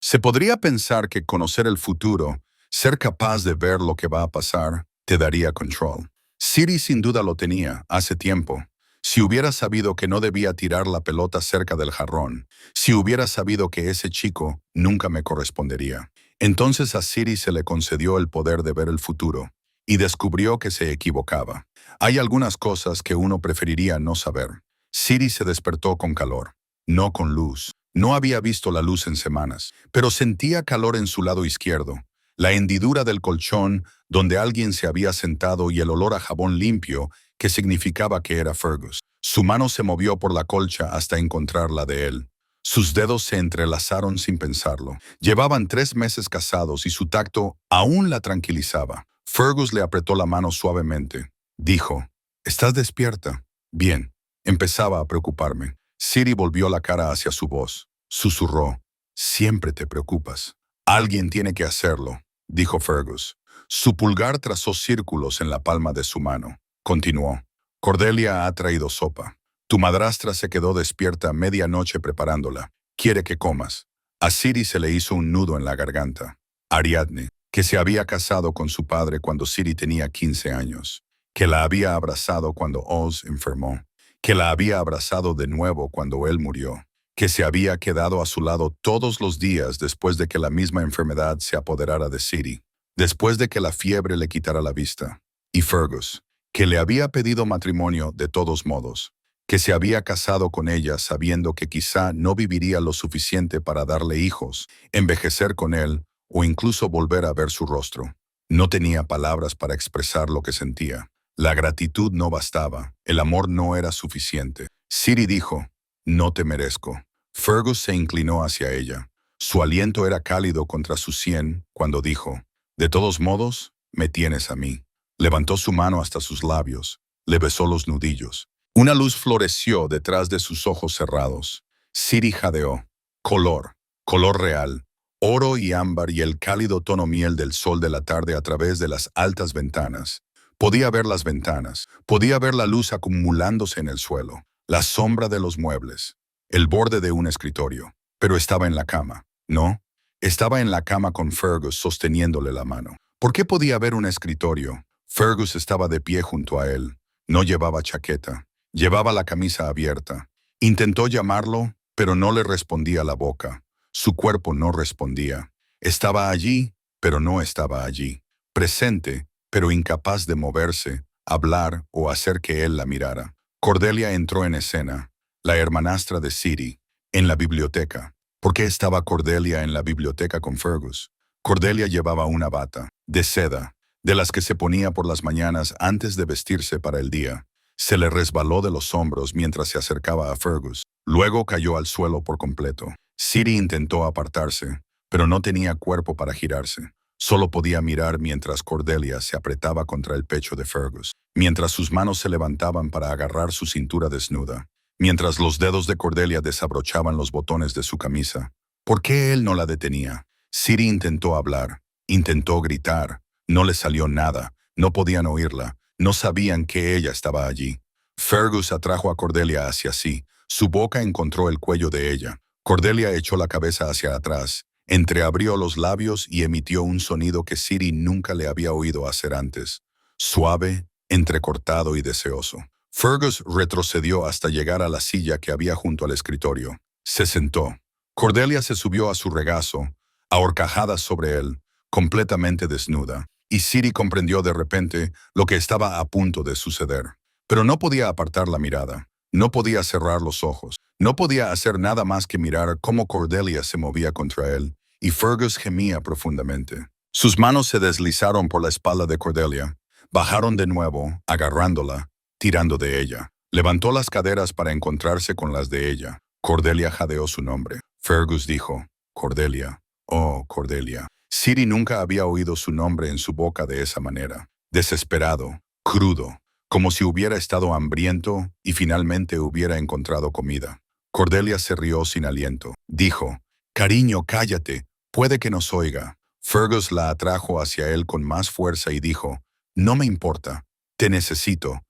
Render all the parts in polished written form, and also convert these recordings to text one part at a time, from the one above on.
Se podría pensar que conocer el futuro, ser capaz de ver lo que va a pasar, te daría control. Siri sin duda lo tenía, hace tiempo. Si hubiera sabido que no debía tirar la pelota cerca del jarrón, si hubiera sabido que ese chico nunca me correspondería. Entonces a Siri se le concedió el poder de ver el futuro, y descubrió que se equivocaba. Hay algunas cosas que uno preferiría no saber. Siri se despertó con calor, no con luz. No había visto la luz en semanas, pero sentía calor en su lado izquierdo. La hendidura del colchón donde alguien se había sentado y el olor a jabón limpio que significaba que era Fergus. Su mano se movió por la colcha hasta encontrar la de él. Sus dedos se entrelazaron sin pensarlo. Llevaban 3 meses casados y su tacto aún la tranquilizaba. Fergus le apretó la mano suavemente. Dijo, ¿estás despierta? Bien. Empezaba a preocuparme. Siri volvió la cara hacia su voz. Susurró, siempre te preocupas. Alguien tiene que hacerlo, dijo Fergus. Su pulgar trazó círculos en la palma de su mano. Continuó, Cordelia ha traído sopa. Tu madrastra se quedó despierta medianoche preparándola. Quiere que comas. A Siri se le hizo un nudo en la garganta. Ariadne, que se había casado con su padre cuando Siri tenía 15 años, que la había abrazado cuando Oz enfermó, que la había abrazado de nuevo cuando él murió, que se había quedado a su lado todos los días después de que la misma enfermedad se apoderara de Siri, después de que la fiebre le quitara la vista, y Fergus, que le había pedido matrimonio de todos modos, que se había casado con ella sabiendo que quizá no viviría lo suficiente para darle hijos, envejecer con él o incluso volver a ver su rostro. No tenía palabras para expresar lo que sentía. La gratitud no bastaba, el amor no era suficiente. Siri dijo, no te merezco. Fergus se inclinó hacia ella. Su aliento era cálido contra su sien cuando dijo, de todos modos, me tienes a mí. Levantó su mano hasta sus labios, le besó los nudillos. Una luz floreció detrás de sus ojos cerrados. Siri jadeó. Color real. Oro y ámbar y el cálido tono miel del sol de la tarde a través de las altas ventanas. Podía ver las ventanas, podía ver la luz acumulándose en el suelo, la sombra de los muebles, el borde de un escritorio. Pero estaba en la cama, ¿no? Estaba en la cama con Fergus sosteniéndole la mano. ¿Por qué podía ver un escritorio? Fergus estaba de pie junto a él. No llevaba chaqueta. Llevaba la camisa abierta. Intentó llamarlo, pero no le respondía la boca. Su cuerpo no respondía. Estaba allí, pero no estaba allí. Presente, pero incapaz de moverse, hablar o hacer que él la mirara. Cordelia entró en escena, la hermanastra de Siri, en la biblioteca. ¿Por qué estaba Cordelia en la biblioteca con Fergus? Cordelia llevaba una bata, de seda, de las que se ponía por las mañanas antes de vestirse para el día. Se le resbaló de los hombros mientras se acercaba a Fergus. Luego cayó al suelo por completo. Siri intentó apartarse, pero no tenía cuerpo para girarse. Solo podía mirar mientras Cordelia se apretaba contra el pecho de Fergus, mientras sus manos se levantaban para agarrar su cintura desnuda, mientras los dedos de Cordelia desabrochaban los botones de su camisa. ¿Por qué él no la detenía? Siri intentó hablar, intentó gritar. No le salió nada, no podían oírla, no sabían que ella estaba allí. Fergus atrajo a Cordelia hacia sí, su boca encontró el cuello de ella. Cordelia echó la cabeza hacia atrás, entreabrió los labios y emitió un sonido que Siri nunca le había oído hacer antes. Suave, entrecortado y deseoso. Fergus retrocedió hasta llegar a la silla que había junto al escritorio. Se sentó. Cordelia se subió a su regazo, a horcajadas sobre él, completamente desnuda, y Siri comprendió de repente lo que estaba a punto de suceder. Pero no podía apartar la mirada, no podía cerrar los ojos, no podía hacer nada más que mirar cómo Cordelia se movía contra él, y Fergus gemía profundamente. Sus manos se deslizaron por la espalda de Cordelia, bajaron de nuevo, agarrándola, tirando de ella. Levantó las caderas para encontrarse con las de ella. Cordelia jadeó su nombre. Fergus dijo, Cordelia. Oh, Cordelia. Siri nunca había oído su nombre en su boca de esa manera. Desesperado, crudo, como si hubiera estado hambriento y finalmente hubiera encontrado comida. Cordelia se rió sin aliento. Dijo, cariño, cállate, puede que nos oiga. Fergus la atrajo hacia él con más fuerza y dijo, no me importa, te necesito.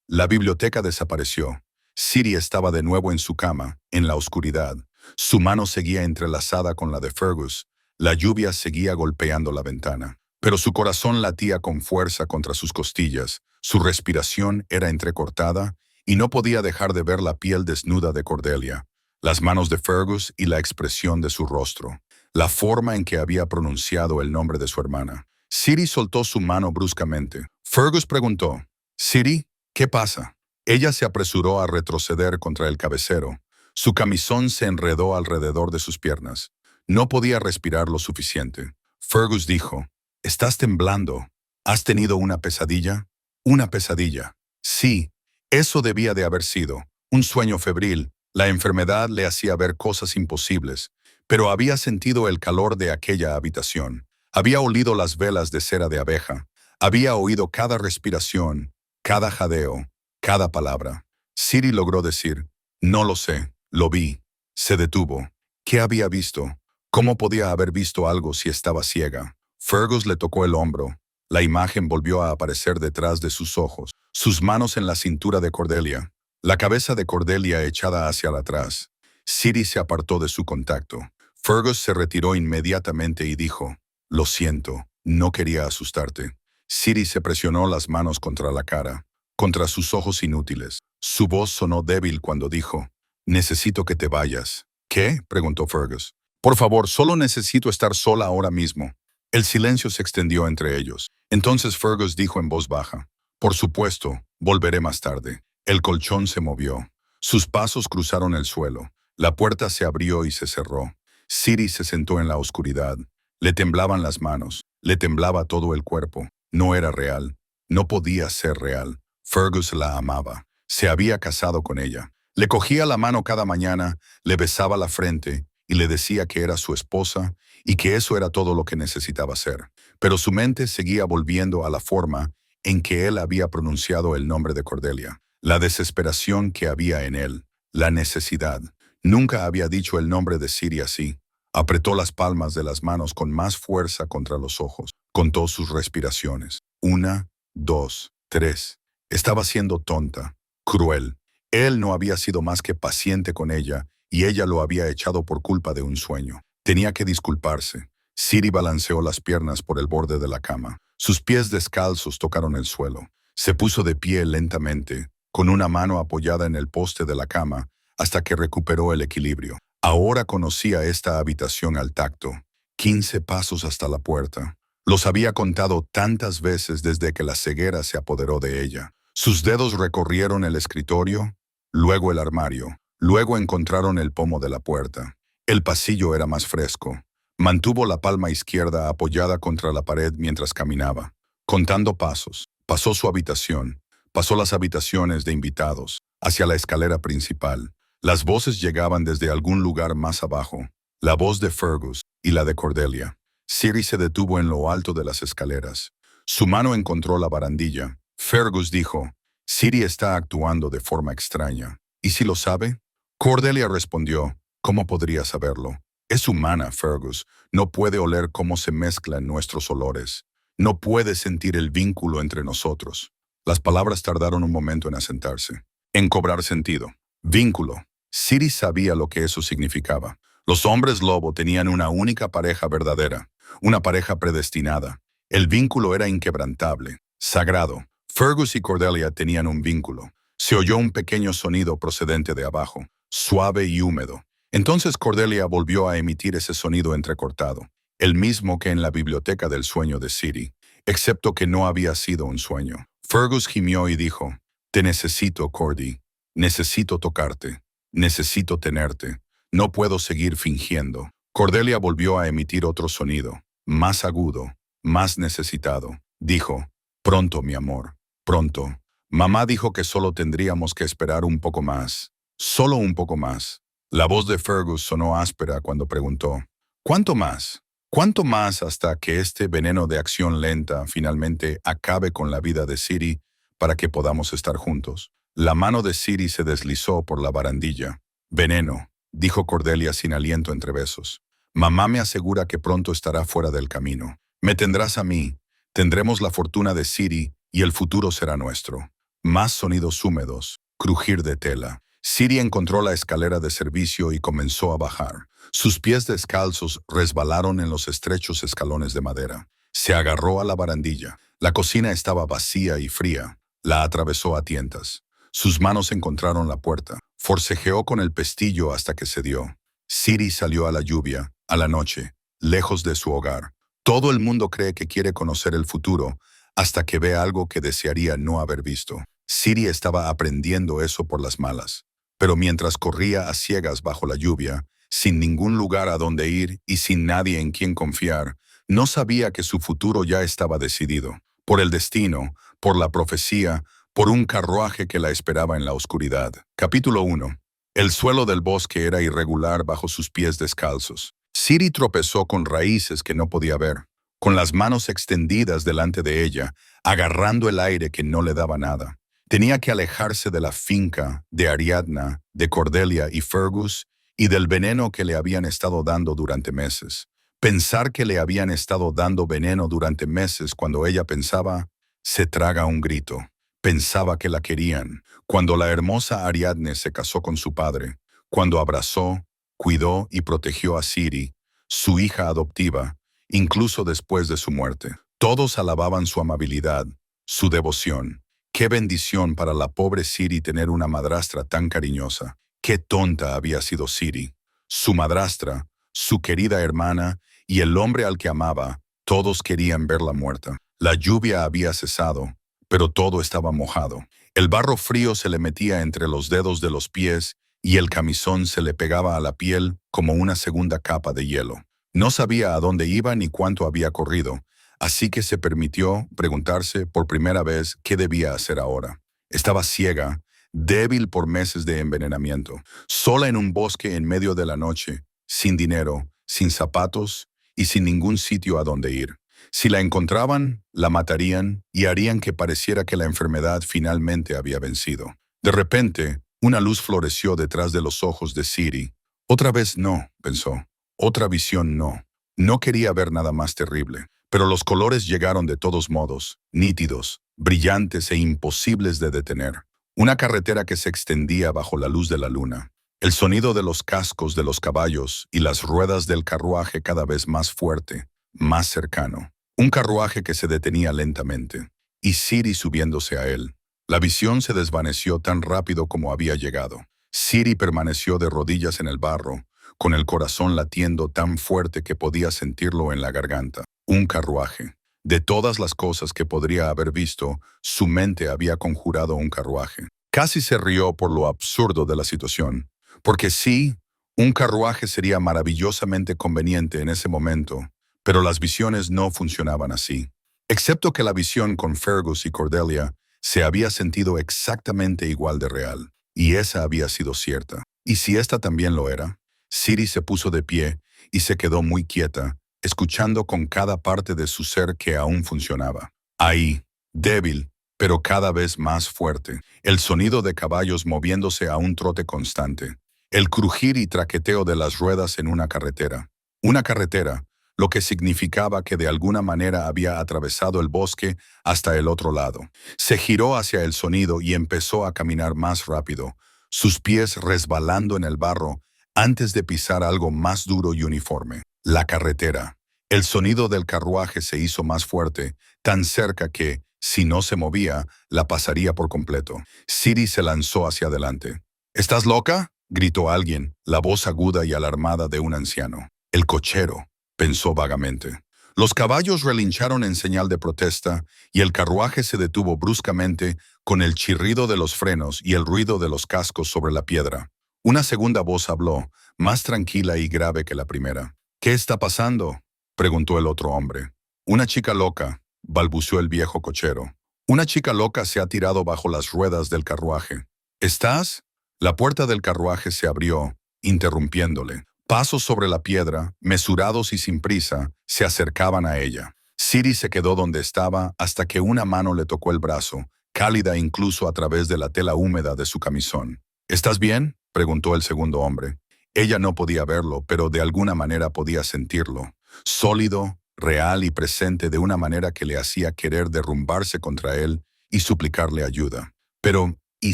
La biblioteca desapareció. Siri estaba de nuevo en su cama, en la oscuridad. Su mano seguía entrelazada con la de Fergus. La lluvia seguía golpeando la ventana. Pero su corazón latía con fuerza contra sus costillas. Su respiración era entrecortada y no podía dejar de ver la piel desnuda de Cordelia, las manos de Fergus y la expresión de su rostro, la forma en que había pronunciado el nombre de su hermana. Ciri soltó su mano bruscamente. Fergus preguntó, «Ciri, ¿qué pasa?» Ella se apresuró a retroceder contra el cabecero. Su camisón se enredó alrededor de sus piernas. No podía respirar lo suficiente. Fergus dijo, «Estás temblando. ¿Has tenido una pesadilla?» «Una pesadilla. Sí, eso debía de haber sido. Un sueño febril. La enfermedad le hacía ver cosas imposibles. Pero había sentido el calor de aquella habitación. Había olido las velas de cera de abeja. Había oído cada respiración, cada jadeo, cada palabra. Ciri logró decir, «No lo sé. Lo vi». Se detuvo. ¿Qué había visto? ¿Cómo podía haber visto algo si estaba ciega? Fergus le tocó el hombro. La imagen volvió a aparecer detrás de sus ojos, sus manos en la cintura de Cordelia, la cabeza de Cordelia echada hacia atrás. Ciri se apartó de su contacto. Fergus se retiró inmediatamente y dijo, «Lo siento, no quería asustarte». Ciri se presionó las manos contra la cara, contra sus ojos inútiles. Su voz sonó débil cuando dijo, «Necesito que te vayas». «¿Qué?», preguntó Fergus. «Por favor, solo necesito estar sola ahora mismo». El silencio se extendió entre ellos. Entonces Fergus dijo en voz baja, «Por supuesto, volveré más tarde». El colchón se movió. Sus pasos cruzaron el suelo. La puerta se abrió y se cerró. Ciri se sentó en la oscuridad. Le temblaban las manos. Le temblaba todo el cuerpo. No era real. No podía ser real. Fergus la amaba. Se había casado con ella. Le cogía la mano cada mañana, le besaba la frente y le decía que era su esposa y que eso era todo lo que necesitaba ser. Pero su mente seguía volviendo a la forma en que él había pronunciado el nombre de Cordelia. La desesperación que había en él, la necesidad. Nunca había dicho el nombre de Ciri así. Apretó las palmas de las manos con más fuerza contra los ojos. Contó sus respiraciones. 1, 2, 3. Estaba siendo tonta, cruel. Él no había sido más que paciente con ella y ella lo había echado por culpa de un sueño. Tenía que disculparse. Ciri balanceó las piernas por el borde de la cama. Sus pies descalzos tocaron el suelo. Se puso de pie lentamente, con una mano apoyada en el poste de la cama, hasta que recuperó el equilibrio. Ahora conocía esta habitación al tacto. 15 pasos hasta la puerta. Los había contado tantas veces desde que la ceguera se apoderó de ella. Sus dedos recorrieron el escritorio, luego el armario, luego encontraron el pomo de la puerta. El pasillo era más fresco. Mantuvo la palma izquierda apoyada contra la pared mientras caminaba, contando pasos. Pasó su habitación, pasó las habitaciones de invitados, hacia la escalera principal. Las voces llegaban desde algún lugar más abajo, la voz de Fergus y la de Cordelia. Ciri se detuvo en lo alto de las escaleras. Su mano encontró la barandilla. Fergus dijo, «Ciri está actuando de forma extraña. ¿Y si lo sabe?» Cordelia respondió, «¿Cómo podría saberlo? Es humana, Fergus. No puede oler cómo se mezclan nuestros olores. No puede sentir el vínculo entre nosotros». Las palabras tardaron un momento en asentarse, en cobrar sentido. Vínculo. Ciri sabía lo que eso significaba. Los hombres lobo tenían una única pareja verdadera, una pareja predestinada. El vínculo era inquebrantable, sagrado. Fergus y Cordelia tenían un vínculo. Se oyó un pequeño sonido procedente de abajo, suave y húmedo. Entonces Cordelia volvió a emitir ese sonido entrecortado, el mismo que en la biblioteca del sueño de Ciri, excepto que no había sido un sueño. Fergus gimió y dijo, «Te necesito, Cordy. Necesito tocarte. Necesito tenerte. No puedo seguir fingiendo». Cordelia volvió a emitir otro sonido, más agudo, más necesitado. Dijo, «Pronto, mi amor, pronto». Mamá dijo que solo tendríamos que esperar un poco más. Solo un poco más. La voz de Fergus sonó áspera cuando preguntó, «¿Cuánto más? ¿Cuánto más hasta que este veneno de acción lenta finalmente acabe con la vida de Ciri para que podamos estar juntos?» La mano de Ciri se deslizó por la barandilla. «Veneno», dijo Cordelia sin aliento entre besos. «Mamá me asegura que pronto estará fuera del camino. Me tendrás a mí, tendremos la fortuna de Ciri y el futuro será nuestro». Más sonidos húmedos, crujir de tela. Siri encontró la escalera de servicio y comenzó a bajar. Sus pies descalzos resbalaron en los estrechos escalones de madera. Se agarró a la barandilla. La cocina estaba vacía y fría. La atravesó a tientas. Sus manos encontraron la puerta. Forcejeó con el pestillo hasta que cedió. Siri salió a la lluvia, a la noche, lejos de su hogar. Todo el mundo cree que quiere conocer el futuro hasta que ve algo que desearía no haber visto. Siri estaba aprendiendo eso por las malas. Pero mientras corría a ciegas bajo la lluvia, sin ningún lugar a donde ir y sin nadie en quien confiar, no sabía que su futuro ya estaba decidido. Por el destino, por la profecía, por un carruaje que la esperaba en la oscuridad. Capítulo 1. El suelo del bosque era irregular bajo sus pies descalzos. Siri tropezó con raíces que no podía ver, con las manos extendidas delante de ella, agarrando el aire que no le daba nada. Tenía que alejarse de la finca, de Ariadna, de Cordelia y Fergus, y del veneno que le habían estado dando durante meses. Pensar que le habían estado dando veneno durante meses cuando ella pensaba, se traga un grito. Pensaba que la querían. Cuando la hermosa Ariadne se casó con su padre, cuando abrazó, cuidó y protegió a Siri, su hija adoptiva, incluso después de su muerte. Todos alababan su amabilidad, su devoción. Qué bendición para la pobre Siri tener una madrastra tan cariñosa. Qué tonta había sido Siri. Su madrastra, su querida hermana y el hombre al que amaba, todos querían verla muerta. La lluvia había cesado, pero todo estaba mojado. El barro frío se le metía entre los dedos de los pies y el camisón se le pegaba a la piel como una segunda capa de hielo. No sabía a dónde iba ni cuánto había corrido, así que se permitió preguntarse por primera vez qué debía hacer ahora. Estaba ciega, débil por meses de envenenamiento, sola en un bosque en medio de la noche, sin dinero, sin zapatos y sin ningún sitio a donde ir. Si la encontraban, la matarían y harían que pareciera que la enfermedad finalmente había vencido. De repente, una luz floreció detrás de los ojos de Siri. Otra vez no, pensó. Otra visión no. No quería ver nada más terrible. Pero los colores llegaron de todos modos, nítidos, brillantes e imposibles de detener. Una carretera que se extendía bajo la luz de la luna. El sonido de los cascos de los caballos y las ruedas del carruaje cada vez más fuerte, más cercano. Un carruaje que se detenía lentamente, y Siri subiéndose a él. La visión se desvaneció tan rápido como había llegado. Siri permaneció de rodillas en el barro, con el corazón latiendo tan fuerte que podía sentirlo en la garganta. Un carruaje. De todas las cosas que podría haber visto, su mente había conjurado un carruaje. Casi se rió por lo absurdo de la situación, porque sí, un carruaje sería maravillosamente conveniente en ese momento, pero las visiones no funcionaban así. Excepto que la visión con Fergus y Cordelia se había sentido exactamente igual de real, y esa había sido cierta. ¿Y si esta también lo era? Siri se puso de pie y se quedó muy quieta, escuchando con cada parte de su ser que aún funcionaba. Ahí, débil, pero cada vez más fuerte, el sonido de caballos moviéndose a un trote constante, el crujir y traqueteo de las ruedas en una carretera. Una carretera, lo que significaba que de alguna manera había atravesado el bosque hasta el otro lado. Se giró hacia el sonido y empezó a caminar más rápido, sus pies resbalando en el barro antes de pisar algo más duro y uniforme. La carretera. El sonido del carruaje se hizo más fuerte, tan cerca que, si no se movía, la pasaría por completo. Siri se lanzó hacia adelante. ¿Estás loca?, gritó alguien, la voz aguda y alarmada de un anciano. El cochero, pensó vagamente. Los caballos relincharon en señal de protesta y el carruaje se detuvo bruscamente con el chirrido de los frenos y el ruido de los cascos sobre la piedra. Una segunda voz habló, más tranquila y grave que la primera. ¿Qué está pasando?, preguntó el otro hombre. Una chica loca, balbuceó el viejo cochero. Una chica loca se ha tirado bajo las ruedas del carruaje. ¿Estás? La puerta del carruaje se abrió, interrumpiéndole. Pasos sobre la piedra, mesurados y sin prisa, se acercaban a ella. Siri se quedó donde estaba hasta que una mano le tocó el brazo, cálida incluso a través de la tela húmeda de su camisón. ¿Estás bien?, preguntó el segundo hombre. Ella no podía verlo, pero de alguna manera podía sentirlo. Sólido, real y presente de una manera que le hacía querer derrumbarse contra él y suplicarle ayuda. Pero, ¿y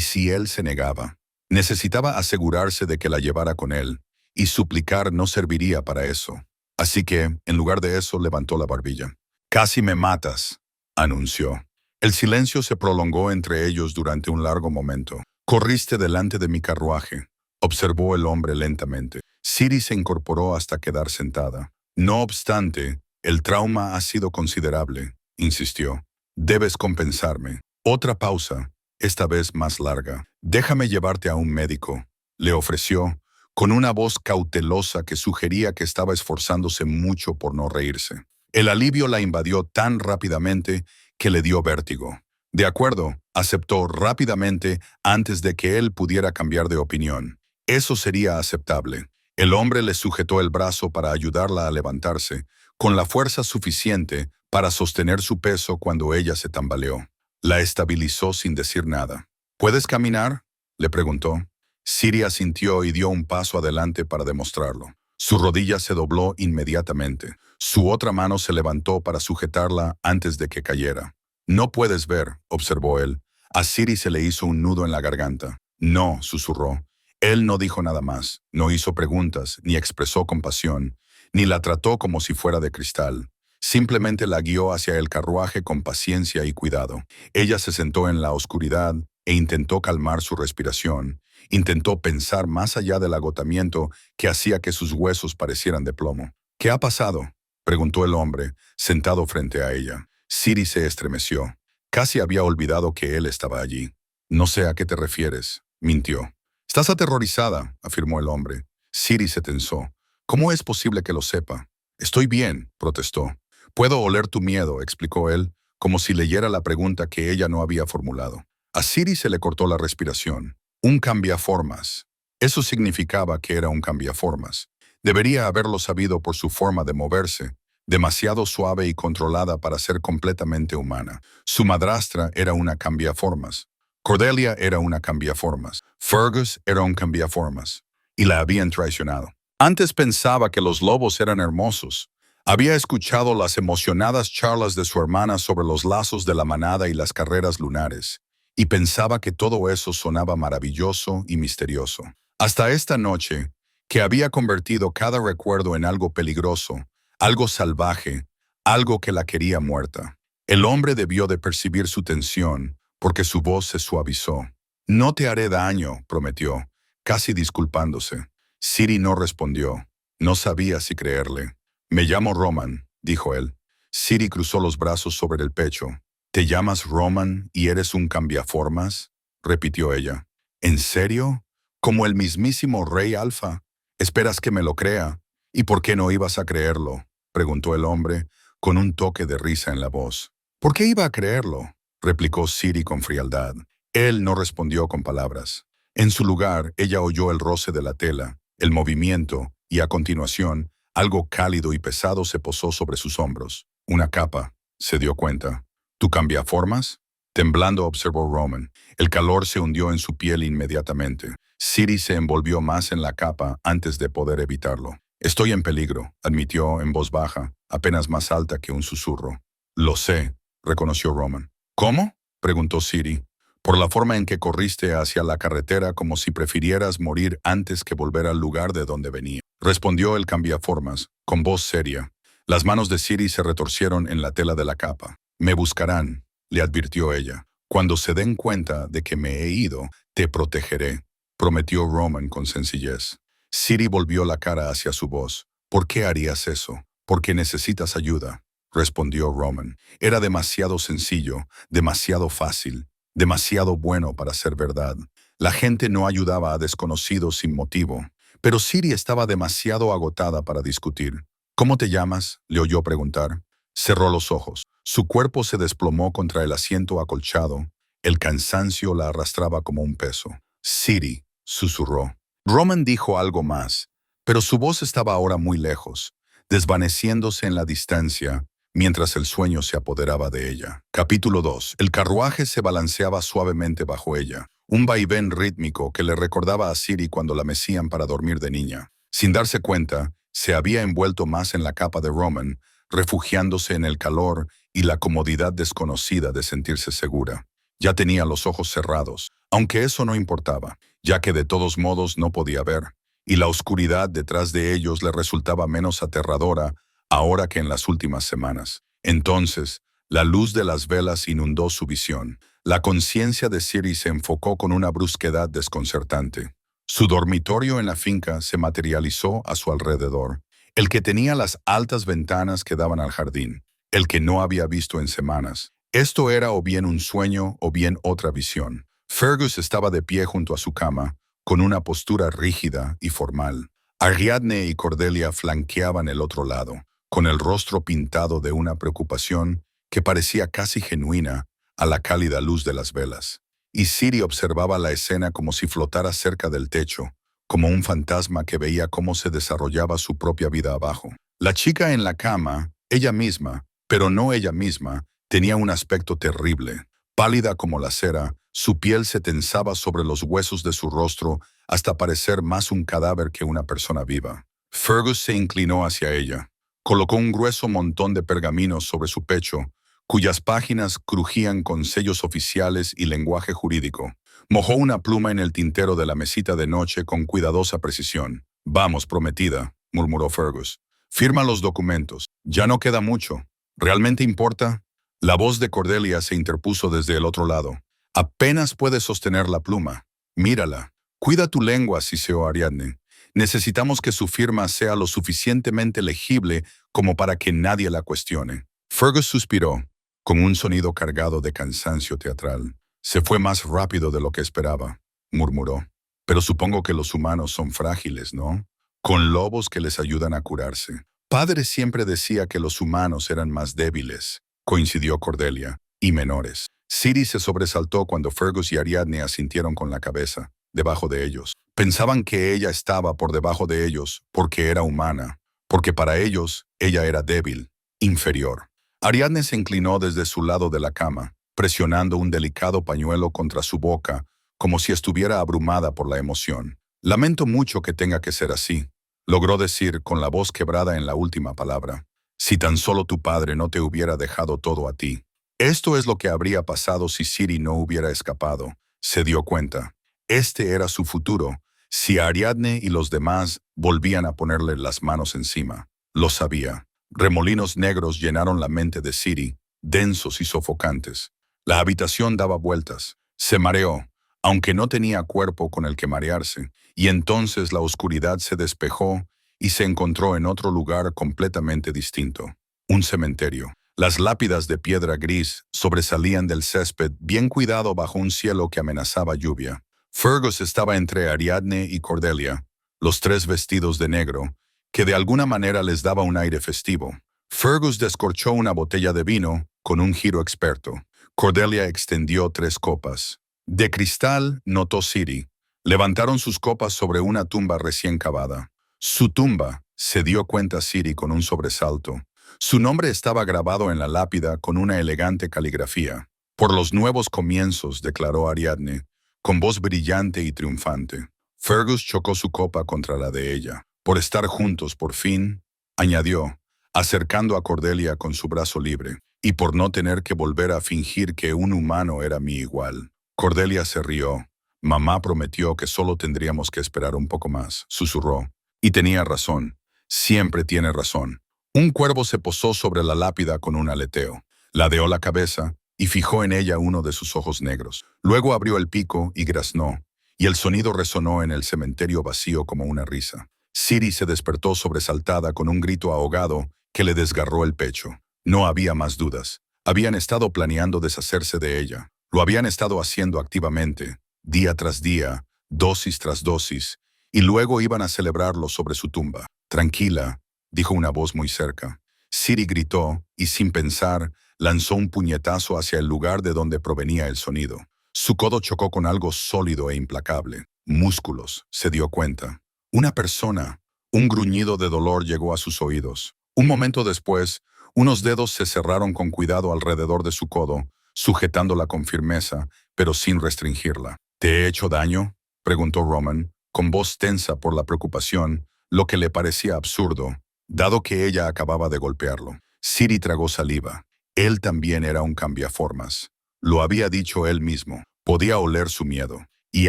si él se negaba? Necesitaba asegurarse de que la llevara con él, y suplicar no serviría para eso. Así que, en lugar de eso, levantó la barbilla. «Casi me matas», anunció. El silencio se prolongó entre ellos durante un largo momento. «Corriste delante de mi carruaje», observó el hombre lentamente. Siri se incorporó hasta quedar sentada. «No obstante, el trauma ha sido considerable», insistió. «Debes compensarme». Otra pausa, esta vez más larga. «Déjame llevarte a un médico», le ofreció, con una voz cautelosa que sugería que estaba esforzándose mucho por no reírse. El alivio la invadió tan rápidamente que le dio vértigo. «De acuerdo», aceptó rápidamente antes de que él pudiera cambiar de opinión. Eso sería aceptable. El hombre le sujetó el brazo para ayudarla a levantarse, con la fuerza suficiente para sostener su peso cuando ella se tambaleó. La estabilizó sin decir nada. «¿Puedes caminar?», le preguntó. Siri asintió y dio un paso adelante para demostrarlo. Su rodilla se dobló inmediatamente. Su otra mano se levantó para sujetarla antes de que cayera. «No puedes ver», observó él. A Siri se le hizo un nudo en la garganta. «No», susurró. Él no dijo nada más, no hizo preguntas, ni expresó compasión, ni la trató como si fuera de cristal. Simplemente la guió hacia el carruaje con paciencia y cuidado. Ella se sentó en la oscuridad e intentó calmar su respiración. Intentó pensar más allá del agotamiento que hacía que sus huesos parecieran de plomo. «¿Qué ha pasado?», preguntó el hombre, sentado frente a ella. Siri se estremeció. Casi había olvidado que él estaba allí. «No sé a qué te refieres», mintió. «Estás aterrorizada», afirmó el hombre. Siri se tensó. «¿Cómo es posible que lo sepa?» «Estoy bien», protestó. «Puedo oler tu miedo», explicó él, como si leyera la pregunta que ella no había formulado. A Siri se le cortó la respiración. Un cambiaformas. Eso significaba que era un cambiaformas. Debería haberlo sabido por su forma de moverse, demasiado suave y controlada para ser completamente humana. Su madrastra era una cambiaformas. Cordelia era una cambiaformas. Fergus era un cambiaformas. Y la habían traicionado. Antes pensaba que los lobos eran hermosos. Había escuchado las emocionadas charlas de su hermana sobre los lazos de la manada y las carreras lunares, y pensaba que todo eso sonaba maravilloso y misterioso. Hasta esta noche, que había convertido cada recuerdo en algo peligroso, algo salvaje, algo que la quería muerta. El hombre debió de percibir su tensión, porque su voz se suavizó. «No te haré daño», prometió, casi disculpándose. Siri no respondió. No sabía si creerle. «Me llamo Roman», dijo él. Siri cruzó los brazos sobre el pecho. «¿Te llamas Roman y eres un cambiaformas?», repitió ella. «¿En serio? ¿Como el mismísimo Rey Alfa? ¿Esperas que me lo crea? ¿Y por qué no ibas a creerlo?», preguntó el hombre, con un toque de risa en la voz. «¿Por qué iba a creerlo?», replicó Siri con frialdad. Él no respondió con palabras. En su lugar, ella oyó el roce de la tela, el movimiento, y a continuación, algo cálido y pesado se posó sobre sus hombros. «Una capa», se dio cuenta. «¿Tú cambiaformas?», temblando observó Roman. El calor se hundió en su piel inmediatamente. Siri se envolvió más en la capa antes de poder evitarlo. «Estoy en peligro», admitió en voz baja, apenas más alta que un susurro. «Lo sé», reconoció Roman. «¿Cómo?», preguntó Siri. «Por la forma en que corriste hacia la carretera como si prefirieras morir antes que volver al lugar de donde venía», respondió el cambiaformas, con voz seria. Las manos de Siri se retorcieron en la tela de la capa. «Me buscarán», le advirtió ella. «Cuando se den cuenta de que me he ido, te protegeré», prometió Roman con sencillez. Siri volvió la cara hacia su voz. «¿Por qué harías eso?». «Porque necesitas ayuda», respondió Roman. Era demasiado sencillo, demasiado fácil, demasiado bueno para ser verdad. La gente no ayudaba a desconocidos sin motivo, pero Siri estaba demasiado agotada para discutir. «¿Cómo te llamas?», le oyó preguntar. Cerró los ojos. Su cuerpo se desplomó contra el asiento acolchado. El cansancio la arrastraba como un peso. «Siri», susurró. Roman dijo algo más, pero su voz estaba ahora muy lejos, desvaneciéndose en la distancia, mientras el sueño se apoderaba de ella. Capítulo 2. El carruaje se balanceaba suavemente bajo ella, un vaivén rítmico que le recordaba a Siri cuando la mecían para dormir de niña. Sin darse cuenta, se había envuelto más en la capa de Roman, refugiándose en el calor y la comodidad desconocida de sentirse segura. Ya tenía los ojos cerrados, aunque eso no importaba. ya que de todos modos no podía ver, y la oscuridad detrás de ellos le resultaba menos aterradora ahora que en las últimas semanas. Entonces, la luz de las velas inundó su visión. La conciencia de Siri se enfocó con una brusquedad desconcertante. Su dormitorio en la finca se materializó a su alrededor, el que tenía las altas ventanas que daban al jardín, el que no había visto en semanas. Esto era o bien un sueño o bien otra visión. Fergus estaba de pie junto a su cama, con una postura rígida y formal. Ariadne y Cordelia flanqueaban el otro lado, con el rostro pintado de una preocupación que parecía casi genuina a la cálida luz de las velas. Y Siri observaba la escena como si flotara cerca del techo, como un fantasma que veía cómo se desarrollaba su propia vida abajo. La chica en la cama, ella misma, pero no ella misma, tenía un aspecto terrible. Pálida como la cera, su piel se tensaba sobre los huesos de su rostro hasta parecer más un cadáver que una persona viva. Fergus se inclinó hacia ella. Colocó un grueso montón de pergaminos sobre su pecho, cuyas páginas crujían con sellos oficiales y lenguaje jurídico. Mojó una pluma en el tintero de la mesita de noche con cuidadosa precisión. «Vamos, prometida», murmuró Fergus. «Firma los documentos. Ya no queda mucho. ¿Realmente importa?» La voz de Cordelia se interpuso desde el otro lado. «Apenas puedes sostener la pluma. Mírala. Cuida tu lengua», siseó Ariadne. «Necesitamos que su firma sea lo suficientemente legible como para que nadie la cuestione». Fergus suspiró, con un sonido cargado de cansancio teatral. «Se fue más rápido de lo que esperaba», murmuró. «Pero supongo que los humanos son frágiles, ¿no? Con lobos que les ayudan a curarse». «Padre siempre decía que los humanos eran más débiles», coincidió Cordelia, «y menores». Siri se sobresaltó cuando Fergus y Ariadne asintieron con la cabeza, debajo de ellos. Pensaban que ella estaba por debajo de ellos porque era humana, porque para ellos ella era débil, inferior. Ariadne se inclinó desde su lado de la cama, presionando un delicado pañuelo contra su boca, como si estuviera abrumada por la emoción. «Lamento mucho que tenga que ser así», logró decir con la voz quebrada en la última palabra. «Si tan solo tu padre no te hubiera dejado todo a ti». Esto es lo que habría pasado si Siri no hubiera escapado. Se dio cuenta. Este era su futuro, si Ariadne y los demás volvían a ponerle las manos encima. Lo sabía. Remolinos negros llenaron la mente de Siri, densos y sofocantes. La habitación daba vueltas. Se mareó, aunque no tenía cuerpo con el que marearse, y entonces la oscuridad se despejó y se encontró en otro lugar completamente distinto. Un cementerio. Las lápidas de piedra gris sobresalían del césped bien cuidado bajo un cielo que amenazaba lluvia. Fergus estaba entre Ariadne y Cordelia, los tres vestidos de negro, que de alguna manera les daba un aire festivo. Fergus descorchó una botella de vino con un giro experto. Cordelia extendió 3 copas. «De cristal», notó Siri. Levantaron sus copas sobre una tumba recién cavada. «Su tumba», se dio cuenta Siri con un sobresalto. Su nombre estaba grabado en la lápida con una elegante caligrafía. «Por los nuevos comienzos», declaró Ariadne, con voz brillante y triunfante. Fergus chocó su copa contra la de ella. «Por estar juntos por fin», añadió, acercando a Cordelia con su brazo libre, «y por no tener que volver a fingir que un humano era mi igual». Cordelia se rió. «Mamá prometió que solo tendríamos que esperar un poco más», susurró. Y tenía razón. Siempre tiene razón. Un cuervo se posó sobre la lápida con un aleteo. Ladeó la cabeza y fijó en ella uno de sus ojos negros. Luego abrió el pico y graznó, y el sonido resonó en el cementerio vacío como una risa. Siri se despertó sobresaltada con un grito ahogado que le desgarró el pecho. No había más dudas. Habían estado planeando deshacerse de ella. Lo habían estado haciendo activamente, día tras día, dosis tras dosis, y luego iban a celebrarlo sobre su tumba. «Tranquila», dijo una voz muy cerca. Siri gritó y, sin pensar, lanzó un puñetazo hacia el lugar de donde provenía el sonido. Su codo chocó con algo sólido e implacable. Músculos, se dio cuenta. Una persona. Un gruñido de dolor llegó a sus oídos. Un momento después, unos dedos se cerraron con cuidado alrededor de su codo, sujetándola con firmeza, pero sin restringirla. «¿Te he hecho daño?», preguntó Roman, con voz tensa por la preocupación, lo que le parecía absurdo, dado que ella acababa de golpearlo. Siri tragó saliva. Él también era un cambiaformas. Lo había dicho él mismo. Podía oler su miedo. Y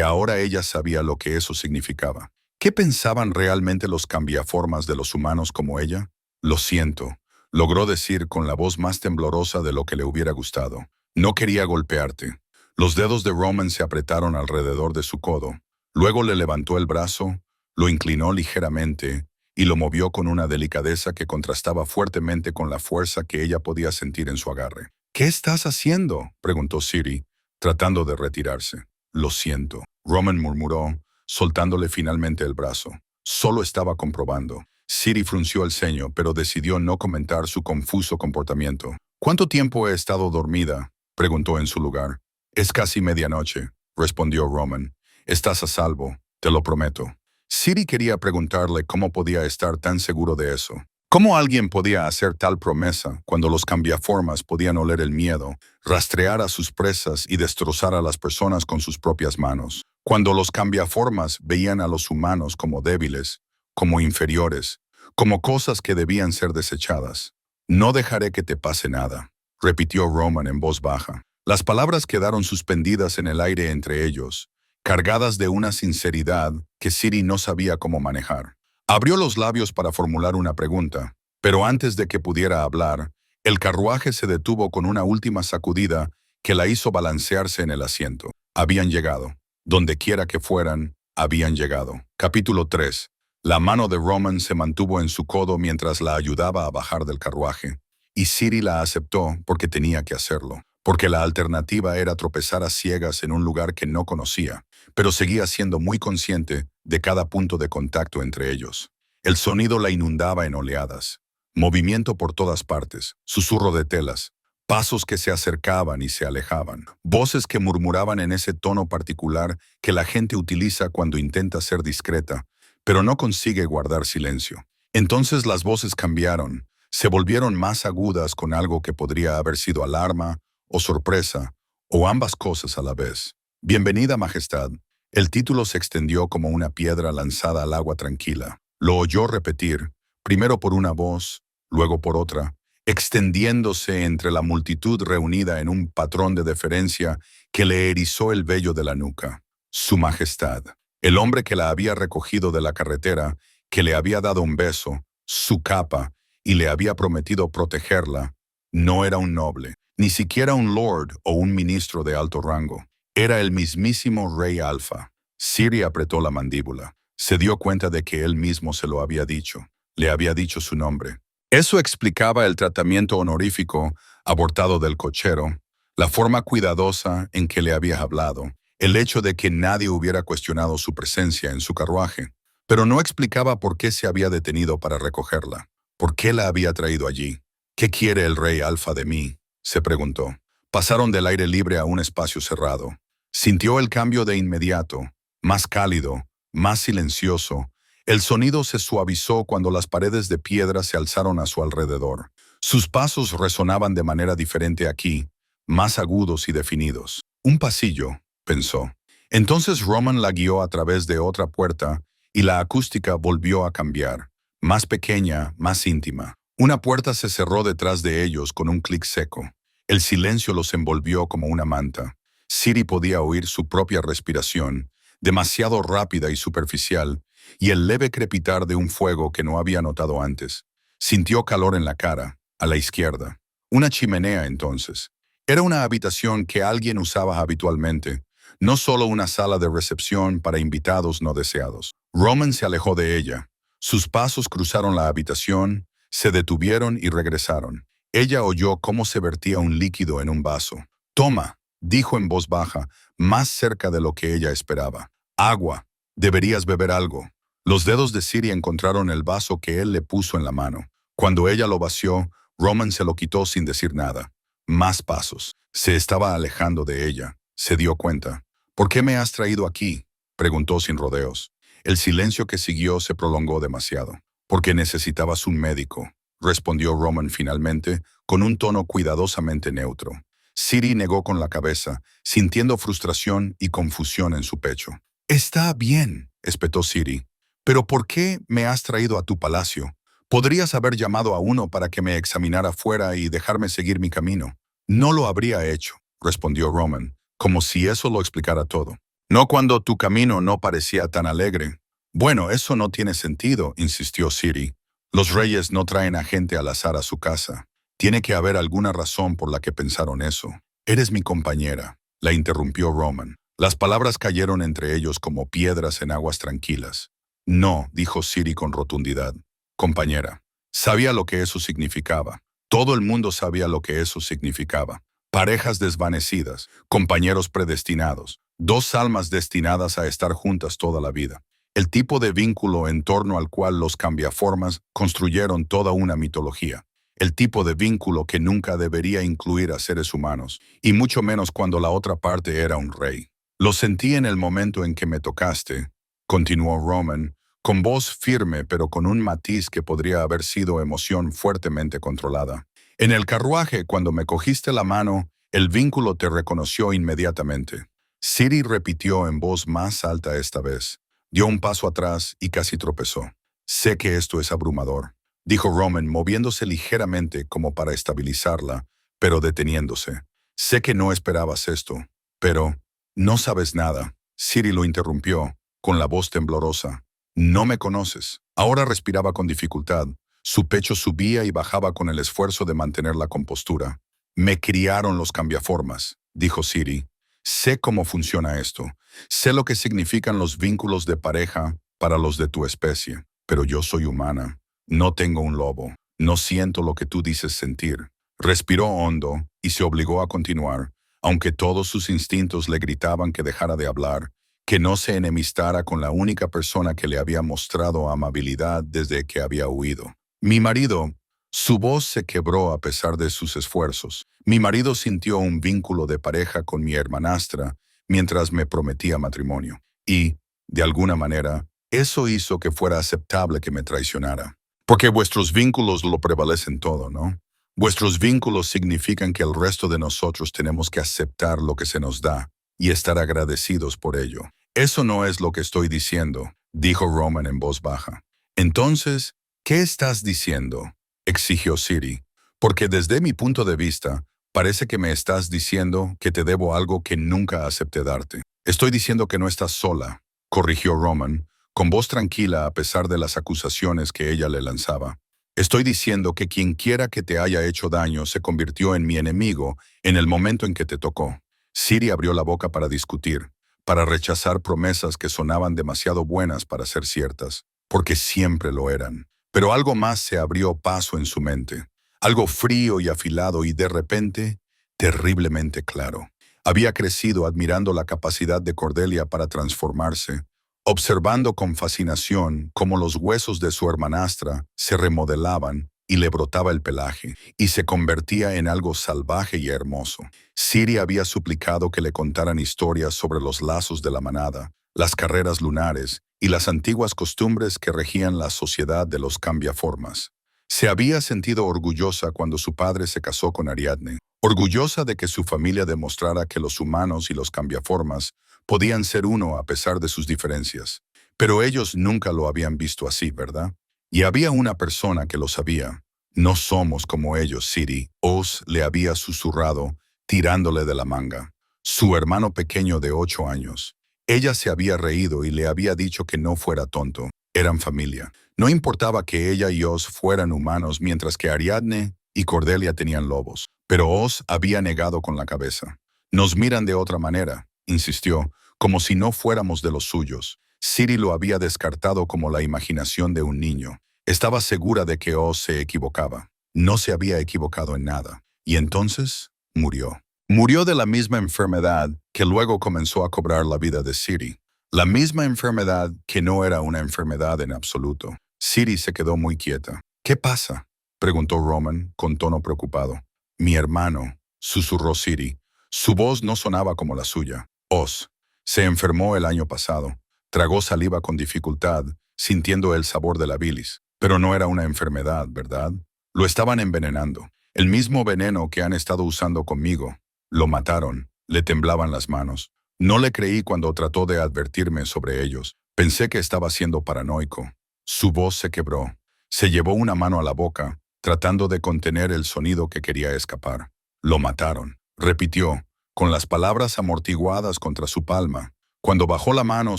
ahora ella sabía lo que eso significaba. ¿Qué pensaban realmente los cambiaformas de los humanos como ella? Lo siento, logró decir con la voz más temblorosa de lo que le hubiera gustado. No quería golpearte. Los dedos de Roman se apretaron alrededor de su codo. Luego le levantó el brazo, lo inclinó ligeramente y lo movió con una delicadeza que contrastaba fuertemente con la fuerza que ella podía sentir en su agarre. ¿Qué estás haciendo?, preguntó Siri, tratando de retirarse. Lo siento, Roman murmuró, soltándole finalmente el brazo. Solo estaba comprobando. Siri frunció el ceño, pero decidió no comentar su confuso comportamiento. ¿Cuánto tiempo he estado dormida?, preguntó en su lugar. Es casi medianoche, respondió Roman. Estás a salvo, te lo prometo. Siri quería preguntarle cómo podía estar tan seguro de eso. ¿Cómo alguien podía hacer tal promesa cuando los cambiaformas podían oler el miedo, rastrear a sus presas y destrozar a las personas con sus propias manos? Cuando los cambiaformas veían a los humanos como débiles, como inferiores, como cosas que debían ser desechadas. No dejaré que te pase nada, repitió Roman en voz baja. Las palabras quedaron suspendidas en el aire entre ellos, cargadas de una sinceridad que Siri no sabía cómo manejar. Abrió los labios para formular una pregunta, pero antes de que pudiera hablar, el carruaje se detuvo con una última sacudida que la hizo balancearse en el asiento. Habían llegado. Donde quiera que fueran, habían llegado. Capítulo 3. La mano de Roman se mantuvo en su codo mientras la ayudaba a bajar del carruaje, y Siri la aceptó porque tenía que hacerlo, porque la alternativa era tropezar a ciegas en un lugar que no conocía, pero seguía siendo muy consciente de cada punto de contacto entre ellos. El sonido la inundaba en oleadas, movimiento por todas partes, susurro de telas, pasos que se acercaban y se alejaban, voces que murmuraban en ese tono particular que la gente utiliza cuando intenta ser discreta, pero no consigue guardar silencio. Entonces las voces cambiaron, se volvieron más agudas con algo que podría haber sido alarma o sorpresa, o ambas cosas a la vez. Bienvenida, Majestad. El título se extendió como una piedra lanzada al agua tranquila. Lo oyó repetir, primero por una voz, luego por otra, extendiéndose entre la multitud reunida en un patrón de deferencia que le erizó el vello de la nuca. Su Majestad. El hombre que la había recogido de la carretera, que le había dado un beso, su capa, y le había prometido protegerla, no era un noble, ni siquiera un lord o un ministro de alto rango. Era el mismísimo Rey Alfa. Siri apretó la mandíbula. Se dio cuenta de que él mismo se lo había dicho. Le había dicho su nombre. Eso explicaba el tratamiento honorífico abortado del cochero, la forma cuidadosa en que le había hablado, el hecho de que nadie hubiera cuestionado su presencia en su carruaje, pero no explicaba por qué se había detenido para recogerla. ¿Por qué la había traído allí? ¿Qué quiere el Rey Alfa de mí?, se preguntó. Pasaron del aire libre a un espacio cerrado. Sintió el cambio de inmediato, más cálido, más silencioso. El sonido se suavizó cuando las paredes de piedra se alzaron a su alrededor. Sus pasos resonaban de manera diferente aquí, más agudos y definidos. Un pasillo, pensó. Entonces Roman la guió a través de otra puerta y la acústica volvió a cambiar, más pequeña, más íntima. Una puerta se cerró detrás de ellos con un clic seco. El silencio los envolvió como una manta. Siri podía oír su propia respiración, demasiado rápida y superficial, y el leve crepitar de un fuego que no había notado antes. Sintió calor en la cara, a la izquierda. Una chimenea, entonces. Era una habitación que alguien usaba habitualmente, no solo una sala de recepción para invitados no deseados. Roman se alejó de ella. Sus pasos cruzaron la habitación, se detuvieron y regresaron. Ella oyó cómo se vertía un líquido en un vaso. «Toma», dijo en voz baja, más cerca de lo que ella esperaba. «Agua. Deberías beber algo». Los dedos de Siri encontraron el vaso que él le puso en la mano. Cuando ella lo vació, Roman se lo quitó sin decir nada. Más pasos. Se estaba alejando de ella. Se dio cuenta. «¿Por qué me has traído aquí?», preguntó sin rodeos. El silencio que siguió se prolongó demasiado. «Porque necesitabas un médico», respondió Roman finalmente, con un tono cuidadosamente neutro. Siri negó con la cabeza, sintiendo frustración y confusión en su pecho. «Está bien», espetó Siri. «¿Pero por qué me has traído a tu palacio? Podrías haber llamado a uno para que me examinara fuera y dejarme seguir mi camino». «No lo habría hecho», respondió Roman, como si eso lo explicara todo. No cuando tu camino no parecía tan alegre. Bueno, eso no tiene sentido, insistió Siri. Los reyes no traen a gente al azar a su casa. Tiene que haber alguna razón por la que pensaron eso. Eres mi compañera, la interrumpió Roman. Las palabras cayeron entre ellos como piedras en aguas tranquilas. No, dijo Siri con rotundidad. Compañera. Sabía lo que eso significaba. Todo el mundo sabía lo que eso significaba. Parejas desvanecidas, compañeros predestinados, dos almas destinadas a estar juntas toda la vida. El tipo de vínculo en torno al cual los cambiaformas construyeron toda una mitología. El tipo de vínculo que nunca debería incluir a seres humanos, y mucho menos cuando la otra parte era un rey. Lo sentí en el momento en que me tocaste, continuó Roman, con voz firme pero con un matiz que podría haber sido emoción fuertemente controlada. En el carruaje, cuando me cogiste la mano, el vínculo te reconoció inmediatamente. Siri repitió en voz más alta esta vez. Dio un paso atrás y casi tropezó. Sé que esto es abrumador, dijo Roman moviéndose ligeramente como para estabilizarla, pero deteniéndose. Sé que no esperabas esto, pero no sabes nada. Siri lo interrumpió, con la voz temblorosa. No me conoces. Ahora respiraba con dificultad. Su pecho subía y bajaba con el esfuerzo de mantener la compostura. Me criaron los cambiaformas, dijo Siri. Sé cómo funciona esto. Sé lo que significan los vínculos de pareja para los de tu especie. Pero yo soy humana. No tengo un lobo. No siento lo que tú dices sentir. Respiró hondo y se obligó a continuar, aunque todos sus instintos le gritaban que dejara de hablar, que no se enemistara con la única persona que le había mostrado amabilidad desde que había huido. Mi marido, su voz se quebró a pesar de sus esfuerzos. Mi marido sintió un vínculo de pareja con mi hermanastra mientras me prometía matrimonio. Y, de alguna manera, eso hizo que fuera aceptable que me traicionara. Porque vuestros vínculos lo prevalecen todo, ¿no? Vuestros vínculos significan que el resto de nosotros tenemos que aceptar lo que se nos da y estar agradecidos por ello. Eso no es lo que estoy diciendo, dijo Roman en voz baja. Entonces, ¿qué estás diciendo?, exigió Siri. Porque desde mi punto de vista, parece que me estás diciendo que te debo algo que nunca acepté darte. Estoy diciendo que no estás sola, corrigió Roman, con voz tranquila a pesar de las acusaciones que ella le lanzaba. Estoy diciendo que quien quiera que te haya hecho daño se convirtió en mi enemigo en el momento en que te tocó. Siri abrió la boca para discutir, para rechazar promesas que sonaban demasiado buenas para ser ciertas, porque siempre lo eran. Pero algo más se abrió paso en su mente, algo frío y afilado y de repente, terriblemente claro. Había crecido admirando la capacidad de Cordelia para transformarse, observando con fascinación cómo los huesos de su hermanastra se remodelaban y le brotaba el pelaje, y se convertía en algo salvaje y hermoso. Siri había suplicado que le contaran historias sobre los lazos de la manada, las carreras lunares y las antiguas costumbres que regían la sociedad de los cambiaformas. Se había sentido orgullosa cuando su padre se casó con Ariadne, orgullosa de que su familia demostrara que los humanos y los cambiaformas podían ser uno a pesar de sus diferencias. Pero ellos nunca lo habían visto así, ¿verdad? Y había una persona que lo sabía. No somos como ellos, Siri, Oz le había susurrado, tirándole de la manga. Su hermano pequeño de 8 años. Ella se había reído y le había dicho que no fuera tonto. Eran familia. No importaba que ella y Oz fueran humanos mientras que Ariadne y Cordelia tenían lobos. Pero Oz había negado con la cabeza. Nos miran de otra manera, insistió, como si no fuéramos de los suyos. Siri lo había descartado como la imaginación de un niño. Estaba segura de que Oz se equivocaba. No se había equivocado en nada. Y entonces murió. Murió de la misma enfermedad que luego comenzó a cobrar la vida de Siri. La misma enfermedad que no era una enfermedad en absoluto. Siri se quedó muy quieta. ¿Qué pasa?, preguntó Roman con tono preocupado. Mi hermano, susurró Siri. Su voz no sonaba como la suya. Oz se enfermó el año pasado. Tragó saliva con dificultad, sintiendo el sabor de la bilis. Pero no era una enfermedad, ¿verdad? Lo estaban envenenando. El mismo veneno que han estado usando conmigo. Lo mataron. Le temblaban las manos. No le creí cuando trató de advertirme sobre ellos. Pensé que estaba siendo paranoico. Su voz se quebró. Se llevó una mano a la boca, tratando de contener el sonido que quería escapar. Lo mataron, repitió, con las palabras amortiguadas contra su palma. Cuando bajó la mano,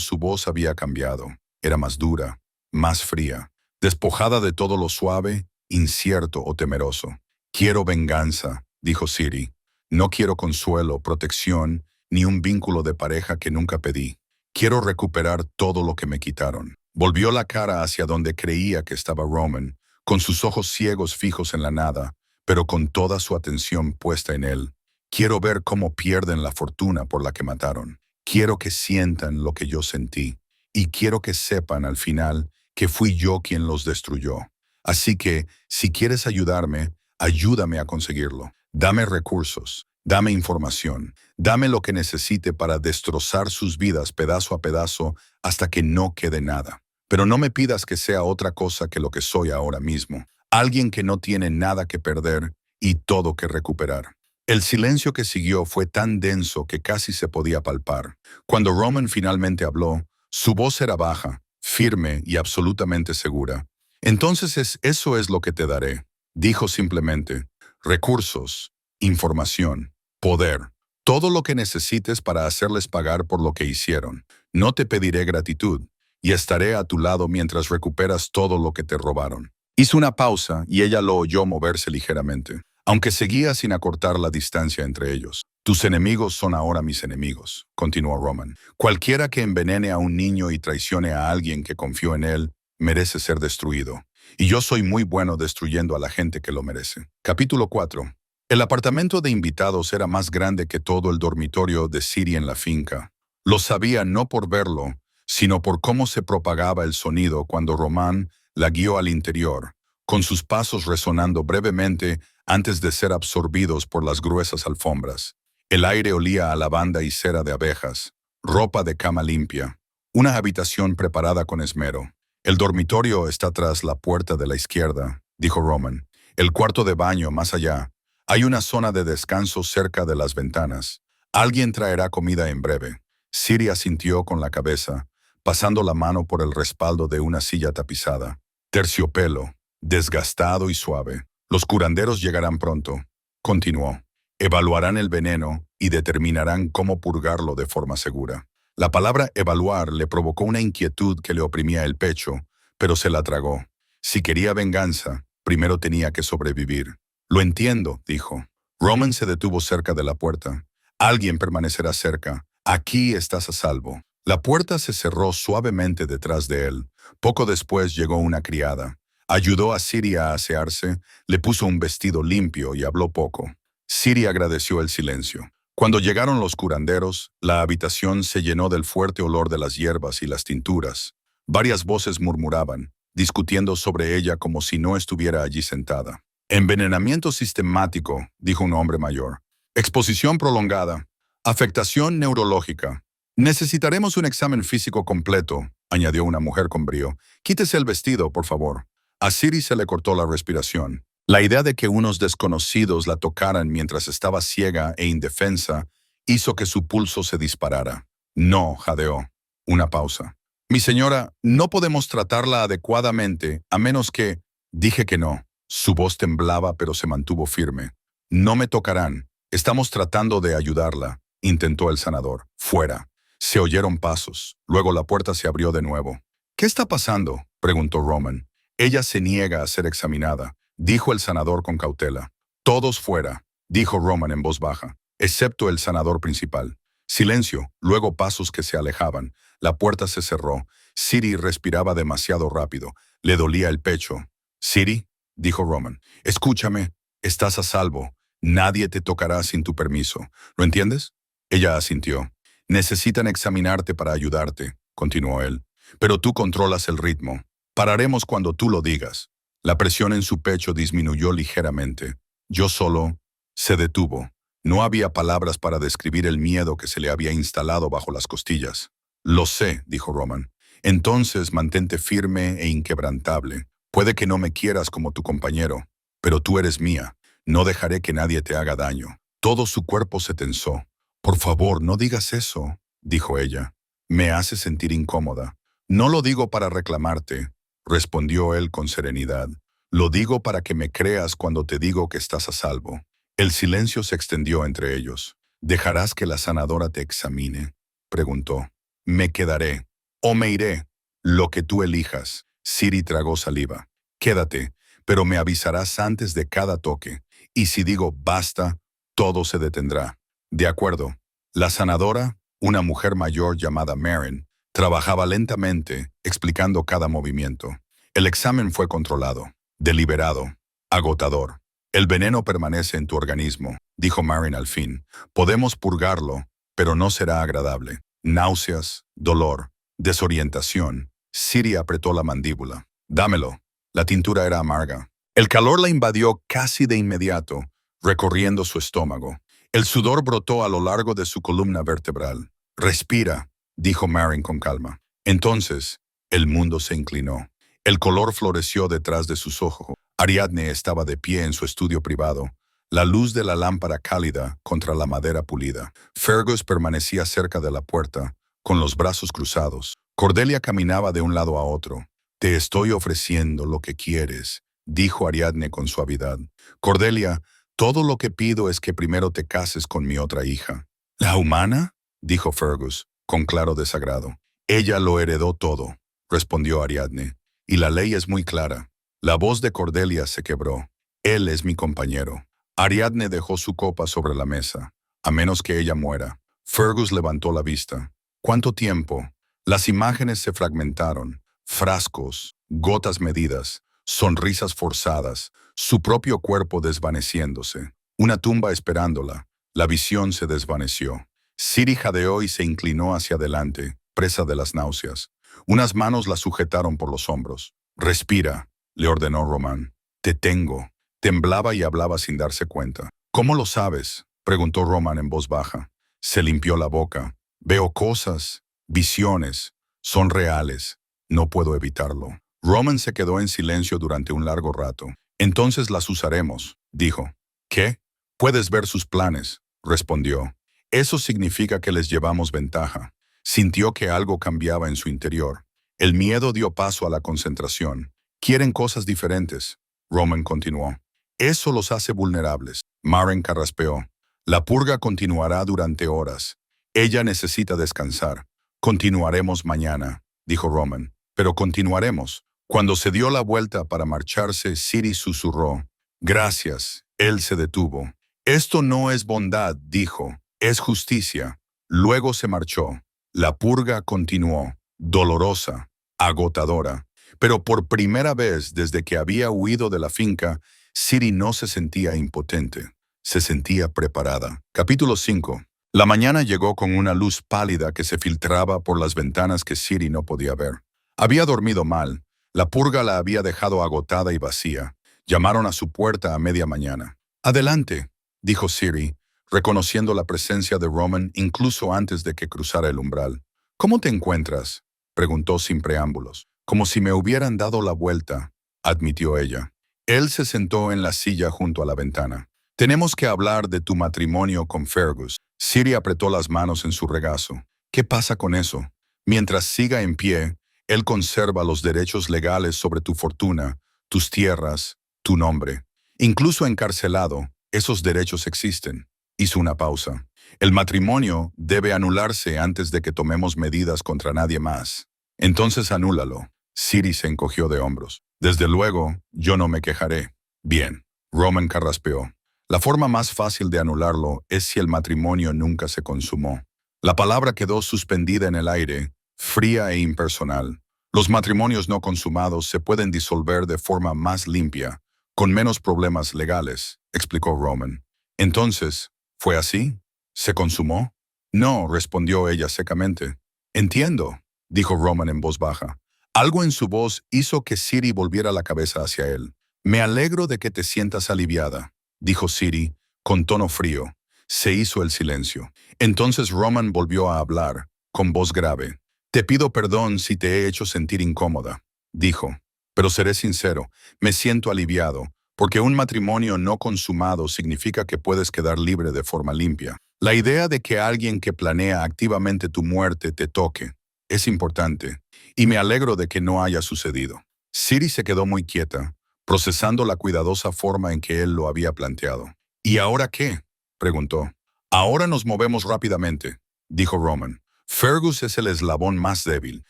su voz había cambiado. Era más dura, más fría, despojada de todo lo suave, incierto o temeroso. Quiero venganza, dijo Siri. No quiero consuelo, protección, ni un vínculo de pareja que nunca pedí. Quiero recuperar todo lo que me quitaron. Volvió la cara hacia donde creía que estaba Roman, con sus ojos ciegos fijos en la nada, pero con toda su atención puesta en él. Quiero ver cómo pierden la fortuna por la que mataron. Quiero que sientan lo que yo sentí. Y quiero que sepan al final que fui yo quien los destruyó. Así que, si quieres ayudarme, ayúdame a conseguirlo. Dame recursos, dame información, dame lo que necesite para destrozar sus vidas pedazo a pedazo hasta que no quede nada. Pero no me pidas que sea otra cosa que lo que soy ahora mismo. Alguien que no tiene nada que perder y todo que recuperar. El silencio que siguió fue tan denso que casi se podía palpar. Cuando Roman finalmente habló, su voz era baja, firme y absolutamente segura. Entonces eso es lo que te daré, dijo simplemente. Recursos, información, poder, todo lo que necesites para hacerles pagar por lo que hicieron. No te pediré gratitud, y estaré a tu lado mientras recuperas todo lo que te robaron. Hizo una pausa y ella lo oyó moverse ligeramente, aunque seguía sin acortar la distancia entre ellos. Tus enemigos son ahora mis enemigos, continuó Roman. Cualquiera que envenene a un niño y traicione a alguien que confió en él, merece ser destruido. Y yo soy muy bueno destruyendo a la gente que lo merece. Capítulo 4. El apartamento de invitados era más grande que todo el dormitorio de Siri en la finca. Lo sabía no por verlo, sino por cómo se propagaba el sonido cuando Roman la guió al interior, con sus pasos resonando brevemente antes de ser absorbidos por las gruesas alfombras. El aire olía a lavanda y cera de abejas, ropa de cama limpia, una habitación preparada con esmero. El dormitorio está tras la puerta de la izquierda, dijo Roman. El cuarto de baño más allá. Hay una zona de descanso cerca de las ventanas. Alguien traerá comida en breve. Siri asintió con la cabeza, pasando la mano por el respaldo de una silla tapizada. Terciopelo, desgastado y suave. Los curanderos llegarán pronto, continuó. Evaluarán el veneno y determinarán cómo purgarlo de forma segura. La palabra evaluar le provocó una inquietud que le oprimía el pecho, pero se la tragó. Si quería venganza, primero tenía que sobrevivir. Lo entiendo, dijo. Roman se detuvo cerca de la puerta. Alguien permanecerá cerca. Aquí estás a salvo. La puerta se cerró suavemente detrás de él. Poco después llegó una criada. Ayudó a Siri a asearse, le puso un vestido limpio y habló poco. Siri agradeció el silencio. Cuando llegaron los curanderos, la habitación se llenó del fuerte olor de las hierbas y las tinturas. Varias voces murmuraban, discutiendo sobre ella como si no estuviera allí sentada. Envenenamiento sistemático, dijo un hombre mayor. Exposición prolongada. Afectación neurológica. Necesitaremos un examen físico completo, añadió una mujer con brío. Quítese el vestido, por favor. A Siri se le cortó la respiración. La idea de que unos desconocidos la tocaran mientras estaba ciega e indefensa hizo que su pulso se disparara. No, jadeó. Una pausa. Mi señora, no podemos tratarla adecuadamente a menos que... Dije que no. Su voz temblaba pero se mantuvo firme. No me tocarán. Estamos tratando de ayudarla, intentó el sanador. Fuera. Se oyeron pasos. Luego la puerta se abrió de nuevo. ¿Qué está pasando?, preguntó Roman. Ella se niega a ser examinada, dijo el sanador con cautela. Todos fuera, dijo Roman en voz baja, excepto el sanador principal. Silencio, luego pasos que se alejaban. La puerta se cerró. Siri respiraba demasiado rápido. Le dolía el pecho. Siri, dijo Roman, escúchame, estás a salvo. Nadie te tocará sin tu permiso. ¿Lo entiendes? Ella asintió. Necesitan examinarte para ayudarte, continuó él. Pero tú controlas el ritmo. Pararemos cuando tú lo digas. La presión en su pecho disminuyó ligeramente. Yo solo... Se detuvo. No había palabras para describir el miedo que se le había instalado bajo las costillas. Lo sé, dijo Roman. Entonces mantente firme e inquebrantable. Puede que no me quieras como tu compañero, pero tú eres mía. No dejaré que nadie te haga daño. Todo su cuerpo se tensó. Por favor, no digas eso, dijo ella. Me hace sentir incómoda. No lo digo para reclamarte, respondió él con serenidad. Lo digo para que me creas cuando te digo que estás a salvo. El silencio se extendió entre ellos. ¿Dejarás que la sanadora te examine?, preguntó. Me quedaré. O me iré. Lo que tú elijas. Siri tragó saliva. Quédate, pero me avisarás antes de cada toque. Y si digo basta, todo se detendrá. De acuerdo. La sanadora, una mujer mayor llamada Marin, trabajaba lentamente, explicando cada movimiento. El examen fue controlado, deliberado, agotador. El veneno permanece en tu organismo, dijo Marin al fin. Podemos purgarlo, pero no será agradable. Náuseas, dolor, desorientación. Siri apretó la mandíbula. Dámelo. La tintura era amarga. El calor la invadió casi de inmediato, recorriendo su estómago. El sudor brotó a lo largo de su columna vertebral. Respira, dijo Marin con calma. Entonces, el mundo se inclinó. El color floreció detrás de sus ojos. Ariadne estaba de pie en su estudio privado, la luz de la lámpara cálida contra la madera pulida. Fergus permanecía cerca de la puerta, con los brazos cruzados. Cordelia caminaba de un lado a otro. Te estoy ofreciendo lo que quieres, dijo Ariadne con suavidad. Cordelia, todo lo que pido es que primero te cases con mi otra hija. ¿La humana? Dijo Fergus, con claro desagrado. Ella lo heredó todo, respondió Ariadne, y la ley es muy clara. La voz de Cordelia se quebró. Él es mi compañero. Ariadne dejó su copa sobre la mesa. A menos que ella muera. Fergus levantó la vista. ¿Cuánto tiempo? Las imágenes se fragmentaron. Frascos, gotas medidas, sonrisas forzadas, su propio cuerpo desvaneciéndose. Una tumba esperándola. La visión se desvaneció. Siri jadeó y se inclinó hacia adelante, presa de las náuseas. Unas manos la sujetaron por los hombros. Respira, le ordenó Roman. Te tengo. Temblaba y hablaba sin darse cuenta. ¿Cómo lo sabes? Preguntó Roman en voz baja. Se limpió la boca. Veo cosas, visiones. Son reales. No puedo evitarlo. Roman se quedó en silencio durante un largo rato. Entonces las usaremos, dijo. ¿Qué? Puedes ver sus planes, respondió. Eso significa que les llevamos ventaja. Sintió que algo cambiaba en su interior. El miedo dio paso a la concentración. Quieren cosas diferentes, Roman continuó. Eso los hace vulnerables. Marin carraspeó. La purga continuará durante horas. Ella necesita descansar. Continuaremos mañana, dijo Roman. Pero continuaremos. Cuando se dio la vuelta para marcharse, Siri susurró. Gracias. Él se detuvo. Esto no es bondad, dijo. Es justicia. Luego se marchó. La purga continuó. Dolorosa. Agotadora. Pero por primera vez desde que había huido de la finca, Siri no se sentía impotente. Se sentía preparada. Capítulo 5. La mañana llegó con una luz pálida que se filtraba por las ventanas que Siri no podía ver. Había dormido mal. La purga la había dejado agotada y vacía. Llamaron a su puerta a media mañana. Adelante, dijo Siri, reconociendo la presencia de Roman incluso antes de que cruzara el umbral. ¿Cómo te encuentras? Preguntó sin preámbulos. Como si me hubieran dado la vuelta, admitió ella. Él se sentó en la silla junto a la ventana. Tenemos que hablar de tu matrimonio con Fergus. Siri apretó las manos en su regazo. ¿Qué pasa con eso? Mientras siga en pie, él conserva los derechos legales sobre tu fortuna, tus tierras, tu nombre. Incluso encarcelado, esos derechos existen. Hizo una pausa. El matrimonio debe anularse antes de que tomemos medidas contra nadie más. Entonces anúlalo. Siri se encogió de hombros. Desde luego, yo no me quejaré. Bien. Roman carraspeó. La forma más fácil de anularlo es si el matrimonio nunca se consumó. La palabra quedó suspendida en el aire, fría e impersonal. Los matrimonios no consumados se pueden disolver de forma más limpia, con menos problemas legales, explicó Roman. Entonces, ¿fue así? ¿Se consumó? No, respondió ella secamente. Entiendo, dijo Roman en voz baja. Algo en su voz hizo que Siri volviera la cabeza hacia él. Me alegro de que te sientas aliviada, dijo Siri, con tono frío. Se hizo el silencio. Entonces Roman volvió a hablar, con voz grave. Te pido perdón si te he hecho sentir incómoda, dijo. Pero seré sincero, me siento aliviado, porque un matrimonio no consumado significa que puedes quedar libre de forma limpia. La idea de que alguien que planea activamente tu muerte te toque es importante, y me alegro de que no haya sucedido. Siri se quedó muy quieta, procesando la cuidadosa forma en que él lo había planteado. ¿Y ahora qué? Preguntó. Ahora nos movemos rápidamente, dijo Roman. Fergus es el eslabón más débil,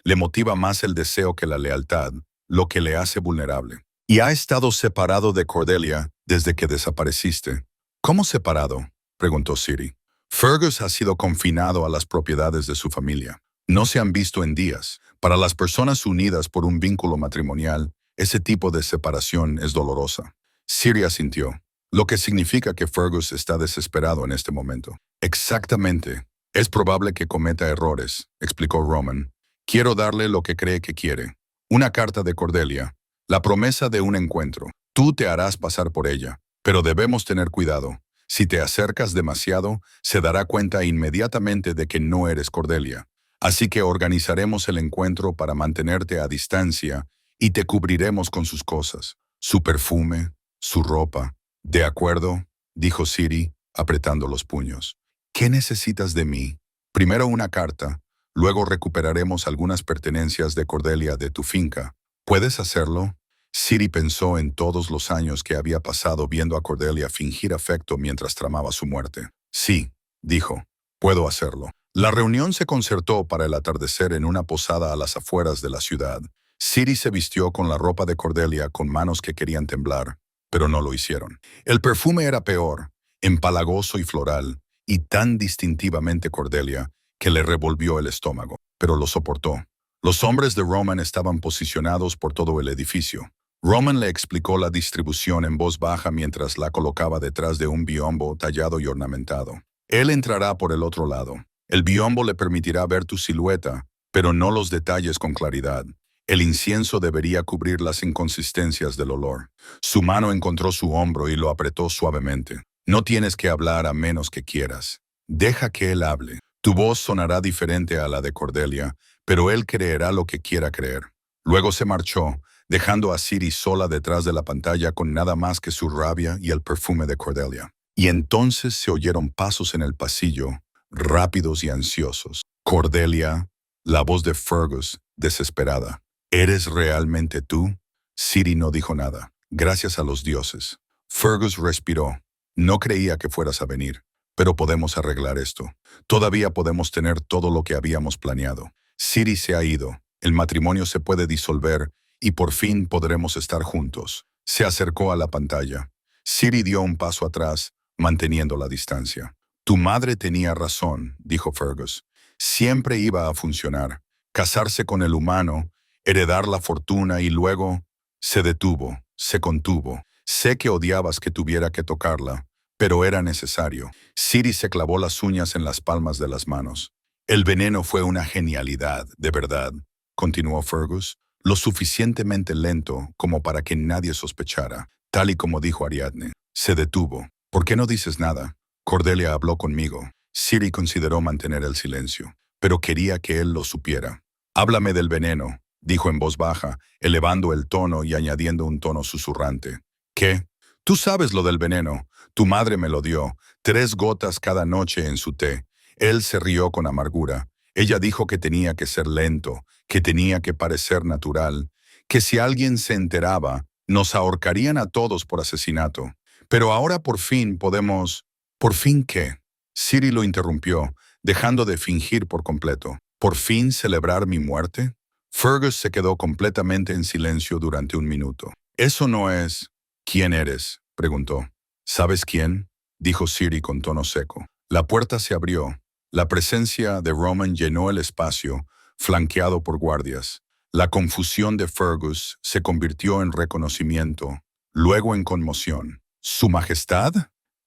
le motiva más el deseo que la lealtad, lo que le hace vulnerable. Y ha estado separado de Cordelia desde que desapareciste. ¿Cómo separado?, preguntó Ciri. Fergus ha sido confinado a las propiedades de su familia. No se han visto en días. Para las personas unidas por un vínculo matrimonial, ese tipo de separación es dolorosa. Ciri asintió, lo que significa que Fergus está desesperado en este momento. Exactamente. Es probable que cometa errores, explicó Roman. Quiero darle lo que cree que quiere. Una carta de Cordelia. La promesa de un encuentro. Tú te harás pasar por ella, pero debemos tener cuidado. Si te acercas demasiado, se dará cuenta inmediatamente de que no eres Cordelia. Así que organizaremos el encuentro para mantenerte a distancia y te cubriremos con sus cosas. Su perfume, su ropa. ¿De acuerdo?, dijo Ciri, apretando los puños. ¿Qué necesitas de mí? Primero una carta, luego recuperaremos algunas pertenencias de Cordelia de tu finca. ¿Puedes hacerlo? Ciri pensó en todos los años que había pasado viendo a Cordelia fingir afecto mientras tramaba su muerte. Sí, dijo, puedo hacerlo. La reunión se concertó para el atardecer en una posada a las afueras de la ciudad. Ciri se vistió con la ropa de Cordelia con manos que querían temblar, pero no lo hicieron. El perfume era peor, empalagoso y floral, y tan distintivamente Cordelia, que le revolvió el estómago, pero lo soportó. Los hombres de Roman estaban posicionados por todo el edificio. Roman le explicó la distribución en voz baja mientras la colocaba detrás de un biombo tallado y ornamentado. Él entrará por el otro lado. El biombo le permitirá ver tu silueta, pero no los detalles con claridad. El incienso debería cubrir las inconsistencias del olor. Su mano encontró su hombro y lo apretó suavemente. No tienes que hablar a menos que quieras. Deja que él hable. Tu voz sonará diferente a la de Cordelia, pero él creerá lo que quiera creer. Luego se marchó, dejando a Ciri sola detrás de la pantalla con nada más que su rabia y el perfume de Cordelia. Y entonces se oyeron pasos en el pasillo, rápidos y ansiosos. Cordelia, la voz de Fergus, desesperada. ¿Eres realmente tú? Ciri no dijo nada. Gracias a los dioses. Fergus respiró. No creía que fueras a venir, pero podemos arreglar esto. Todavía podemos tener todo lo que habíamos planeado. Ciri se ha ido, el matrimonio se puede disolver y por fin podremos estar juntos. Se acercó a la pantalla. Ciri dio un paso atrás, manteniendo la distancia. Tu madre tenía razón, dijo Fergus. Siempre iba a funcionar. Casarse con el humano, heredar la fortuna y luego... Se detuvo, se contuvo. Sé que odiabas que tuviera que tocarla, pero era necesario. Ciri se clavó las uñas en las palmas de las manos. El veneno fue una genialidad, de verdad, continuó Fergus, lo suficientemente lento como para que nadie sospechara, tal y como dijo Ariadne. Se detuvo. ¿Por qué no dices nada? Cordelia habló conmigo. Ciri consideró mantener el silencio, pero quería que él lo supiera. Háblame del veneno, dijo en voz baja, elevando el tono y añadiendo un tono susurrante. ¿Qué? Tú sabes lo del veneno. Tu madre me lo dio, 3 gotas cada noche en su té. Él se rió con amargura. Ella dijo que tenía que ser lento, que tenía que parecer natural, que si alguien se enteraba, nos ahorcarían a todos por asesinato. Pero ahora por fin podemos... ¿Por fin qué? Ciri lo interrumpió, dejando de fingir por completo. ¿Por fin celebrar mi muerte? Fergus se quedó completamente en silencio durante un minuto. Eso no es... ¿Quién eres?, preguntó. ¿Sabes quién?, dijo Ciri con tono seco. La puerta se abrió. La presencia de Roman llenó el espacio, flanqueado por guardias. La confusión de Fergus se convirtió en reconocimiento, luego en conmoción. ¿Su Majestad?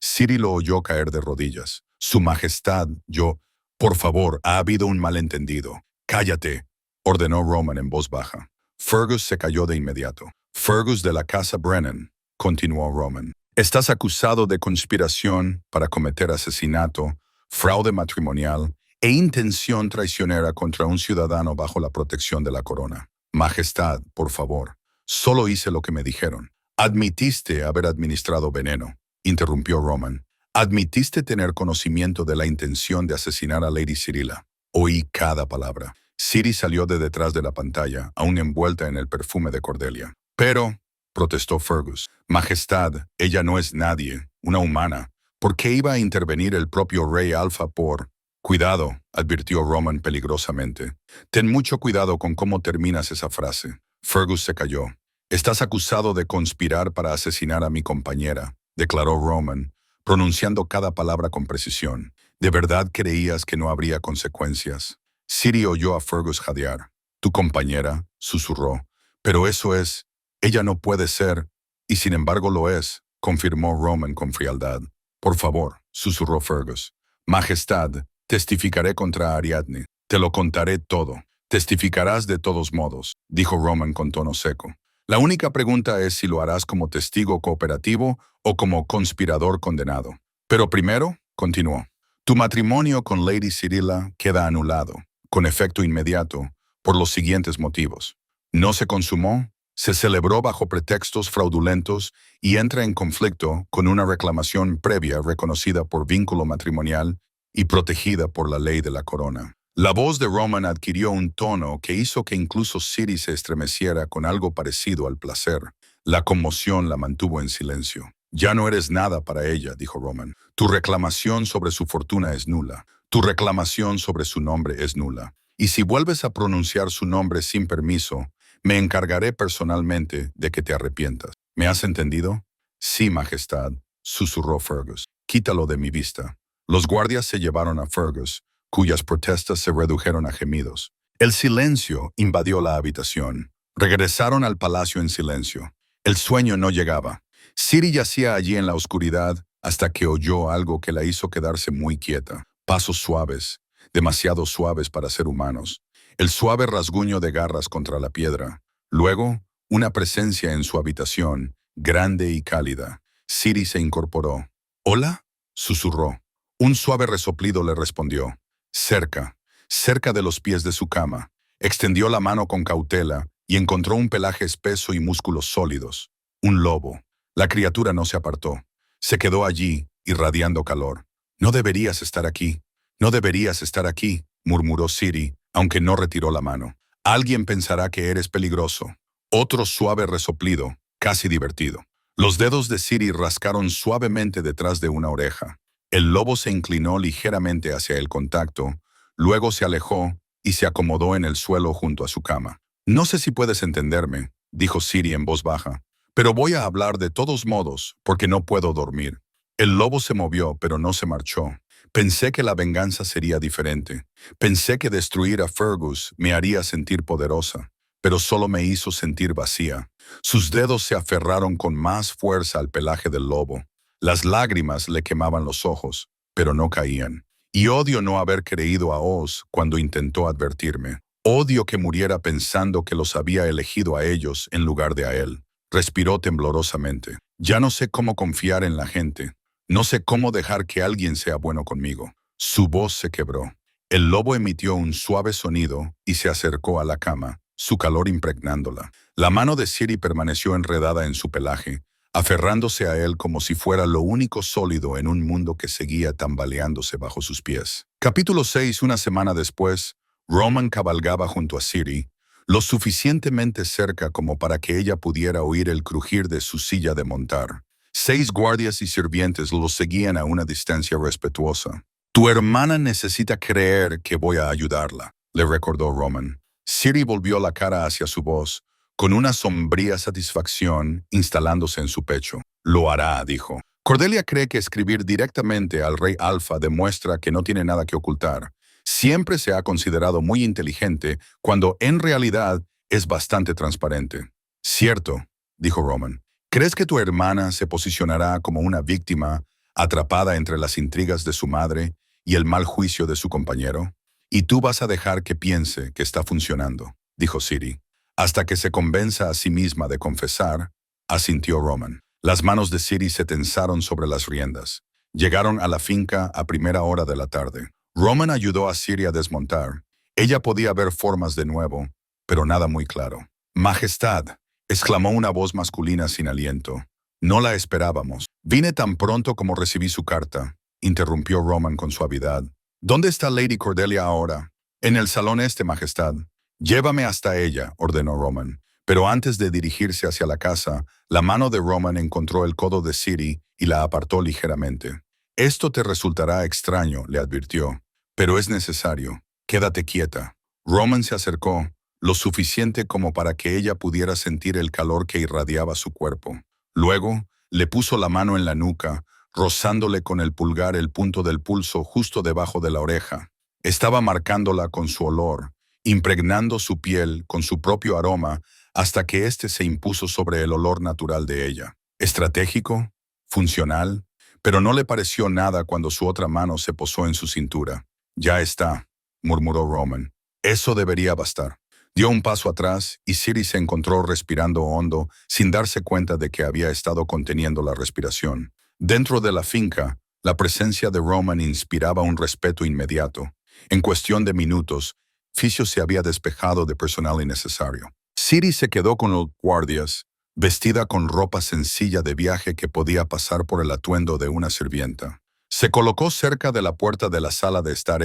Ciri lo oyó caer de rodillas. Su Majestad, yo... Por favor, ha habido un malentendido. Cállate, ordenó Roman en voz baja. Fergus se calló de inmediato. Fergus de la casa Brennan, continuó Roman. Estás acusado de conspiración para cometer asesinato, fraude matrimonial e intención traicionera contra un ciudadano bajo la protección de la corona. Majestad, por favor, solo hice lo que me dijeron. Admitiste haber administrado veneno, interrumpió Roman. Admitiste tener conocimiento de la intención de asesinar a Lady Cirilla. Oí cada palabra. Ciri salió de detrás de la pantalla, aún envuelta en el perfume de Cordelia. Pero, protestó Fergus, Majestad, ella no es nadie, una humana. ¿Por qué iba a intervenir el propio Rey Alpha por... Cuidado, advirtió Roman peligrosamente. Ten mucho cuidado con cómo terminas esa frase. Fergus se calló. Estás acusado de conspirar para asesinar a mi compañera, declaró Roman, pronunciando cada palabra con precisión. ¿De verdad creías que no habría consecuencias? Ciri oyó a Fergus jadear. Tu compañera, susurró. Pero eso es, ella no puede ser, y sin embargo lo es, confirmó Roman con frialdad. Por favor, susurró Fergus. Majestad, testificaré contra Ariadne. Te lo contaré todo. Testificarás de todos modos, dijo Roman con tono seco. La única pregunta es si lo harás como testigo cooperativo o como conspirador condenado. Pero primero, continuó, tu matrimonio con Lady Cirilla queda anulado, con efecto inmediato, por los siguientes motivos. No se consumó, se celebró bajo pretextos fraudulentos y entra en conflicto con una reclamación previa reconocida por vínculo matrimonial y protegida por la ley de la corona. La voz de Roman adquirió un tono que hizo que incluso Ciri se estremeciera con algo parecido al placer. La conmoción la mantuvo en silencio. Ya no eres nada para ella, dijo Roman. Tu reclamación sobre su fortuna es nula. Tu reclamación sobre su nombre es nula. Y si vuelves a pronunciar su nombre sin permiso, me encargaré personalmente de que te arrepientas. ¿Me has entendido? Sí, Majestad, susurró Fergus. Quítalo de mi vista. Los guardias se llevaron a Fergus, cuyas protestas se redujeron a gemidos. El silencio invadió la habitación. Regresaron al palacio en silencio. El sueño no llegaba. Ciri yacía allí en la oscuridad hasta que oyó algo que la hizo quedarse muy quieta. Pasos suaves, demasiado suaves para ser humanos. El suave rasguño de garras contra la piedra. Luego, una presencia en su habitación, grande y cálida. Ciri se incorporó. «¿Hola?», susurró. Un suave resoplido le respondió. Cerca, cerca de los pies de su cama. Extendió la mano con cautela y encontró un pelaje espeso y músculos sólidos. Un lobo. La criatura no se apartó. Se quedó allí, irradiando calor. «No deberías estar aquí. No deberías estar aquí», murmuró Ciri, aunque no retiró la mano. «Alguien pensará que eres peligroso». Otro suave resoplido, casi divertido. Los dedos de Ciri rascaron suavemente detrás de una oreja. El lobo se inclinó ligeramente hacia el contacto, luego se alejó y se acomodó en el suelo junto a su cama. «No sé si puedes entenderme», dijo Ciri en voz baja, «pero voy a hablar de todos modos porque no puedo dormir». El lobo se movió, pero no se marchó. Pensé que la venganza sería diferente. Pensé que destruir a Fergus me haría sentir poderosa, pero solo me hizo sentir vacía. Sus dedos se aferraron con más fuerza al pelaje del lobo. Las lágrimas le quemaban los ojos, pero no caían. Y odio no haber creído a Oz cuando intentó advertirme. Odio que muriera pensando que los había elegido a ellos en lugar de a él. Respiró temblorosamente. Ya no sé cómo confiar en la gente. No sé cómo dejar que alguien sea bueno conmigo. Su voz se quebró. El lobo emitió un suave sonido y se acercó a la cama, su calor impregnándola. La mano de Ciri permaneció enredada en su pelaje, aferrándose a él como si fuera lo único sólido en un mundo que seguía tambaleándose bajo sus pies. Capítulo 6. Una semana después, Roman cabalgaba junto a Ciri, lo suficientemente cerca como para que ella pudiera oír el crujir de su silla de montar. 6 guardias y sirvientes lo seguían a una distancia respetuosa. «Tu hermana necesita creer que voy a ayudarla», le recordó Roman. Ciri volvió la cara hacia su voz, con una sombría satisfacción instalándose en su pecho. «Lo hará», dijo. Cordelia cree que escribir directamente al rey Alfa demuestra que no tiene nada que ocultar. Siempre se ha considerado muy inteligente cuando en realidad es bastante transparente. «Cierto», dijo Roman. «¿Crees que tu hermana se posicionará como una víctima atrapada entre las intrigas de su madre y el mal juicio de su compañero? Y tú vas a dejar que piense que está funcionando», dijo Ciri. «Hasta que se convenza a sí misma de confesar», asintió Roman. Las manos de Ciri se tensaron sobre las riendas. Llegaron a la finca a primera hora de la tarde. Roman ayudó a Ciri a desmontar. Ella podía ver formas de nuevo, pero nada muy claro. «Majestad», exclamó una voz masculina sin aliento. «No la esperábamos». «Vine tan pronto como recibí su carta», interrumpió Roman con suavidad. «¿Dónde está Lady Cordelia ahora?» «En el salón este, Majestad». «Llévame hasta ella», ordenó Roman. Pero antes de dirigirse hacia la casa, la mano de Roman encontró el codo de Ciri y la apartó ligeramente. «Esto te resultará extraño», le advirtió, Pero es necesario. Quédate quieta. Roman se acercó, lo suficiente como para que ella pudiera sentir el calor que irradiaba su cuerpo. Luego, le puso la mano en la nuca, rozándole con el pulgar el punto del pulso justo debajo de la oreja. Estaba marcándola con su olor, impregnando su piel con su propio aroma hasta que éste se impuso sobre el olor natural de ella. Estratégico, funcional, pero no le pareció nada cuando su otra mano se posó en su cintura. «Ya está», murmuró Roman. «Eso debería bastar». Dio un paso atrás y Siri se encontró respirando hondo sin darse cuenta de que había estado conteniendo la respiración. Dentro de la finca, la presencia de Roman inspiraba un respeto inmediato. En cuestión de minutos, Ficio se había despejado de personal innecesario. Siri se quedó con los guardias, vestida con ropa sencilla de viaje que podía pasar por el atuendo de una sirvienta. Se colocó cerca de la puerta de la sala de estar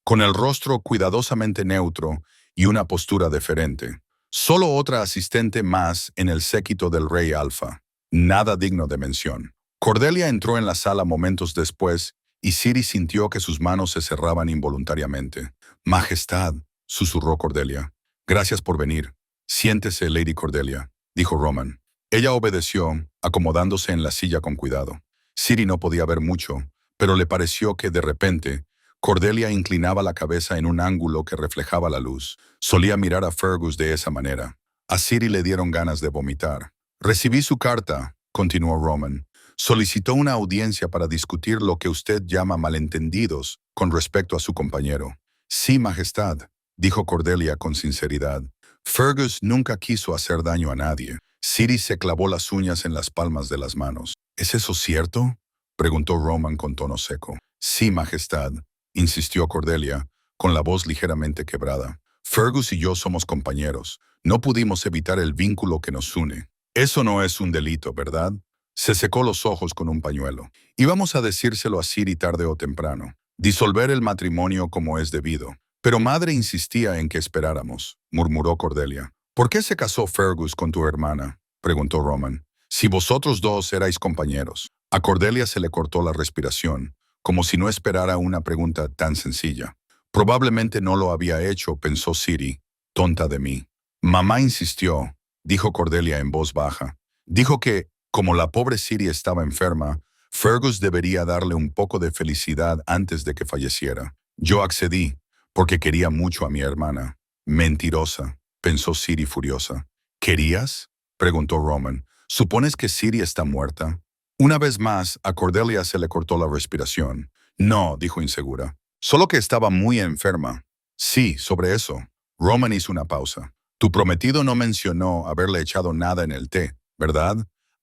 con el rostro cuidadosamente neutro y una postura deferente. Solo otra asistente más en el séquito del rey Alfa. Nada digno de mención. Cordelia entró en la sala momentos después y Siri sintió que sus manos se cerraban involuntariamente. «Majestad», susurró Cordelia. «Gracias por venir. Siéntese, Lady Cordelia», dijo Roman. Ella obedeció, acomodándose en la silla con cuidado. Siri no podía ver mucho, pero le pareció que, de repente, Cordelia inclinaba la cabeza en un ángulo que reflejaba la luz. Solía mirar a Fergus de esa manera. A Siri le dieron ganas de vomitar. «Recibí su carta», continuó Roman. «Solicitó una audiencia para discutir lo que usted llama malentendidos con respecto a su compañero». «Sí, Majestad», dijo Cordelia con sinceridad. «Fergus nunca quiso hacer daño a nadie». Siri se clavó las uñas en las palmas de las manos. «¿Es eso cierto?», preguntó Roman con tono seco. «Sí, Majestad», insistió Cordelia, con la voz ligeramente quebrada. «Fergus y yo somos compañeros. No pudimos evitar el vínculo que nos une. Eso no es un delito, ¿verdad?». Se secó los ojos con un pañuelo. «Íbamos a decírselo a Siri tarde o temprano. Disolver el matrimonio como es debido. Pero madre insistía en que esperáramos», murmuró Cordelia. «¿Por qué se casó Fergus con tu hermana?», preguntó Roman. «Si vosotros dos erais compañeros». A Cordelia se le cortó la respiración, como si no esperara una pregunta tan sencilla. «Probablemente no lo había hecho», pensó Siri. «Tonta de mí». «Mamá insistió», dijo Cordelia en voz baja. «Dijo que, como la pobre Siri estaba enferma, Fergus debería darle un poco de felicidad antes de que falleciera. Yo accedí, porque quería mucho a mi hermana». «Mentirosa», pensó Siri furiosa. «¿Querías?», preguntó Roman. «¿Supones que Siri está muerta?». Una vez más, a Cordelia se le cortó la respiración. «No», dijo insegura. «Solo que estaba muy enferma». «Sí, sobre eso». Roman hizo una pausa. «Tu prometido no mencionó haberle echado nada en el té, ¿verdad?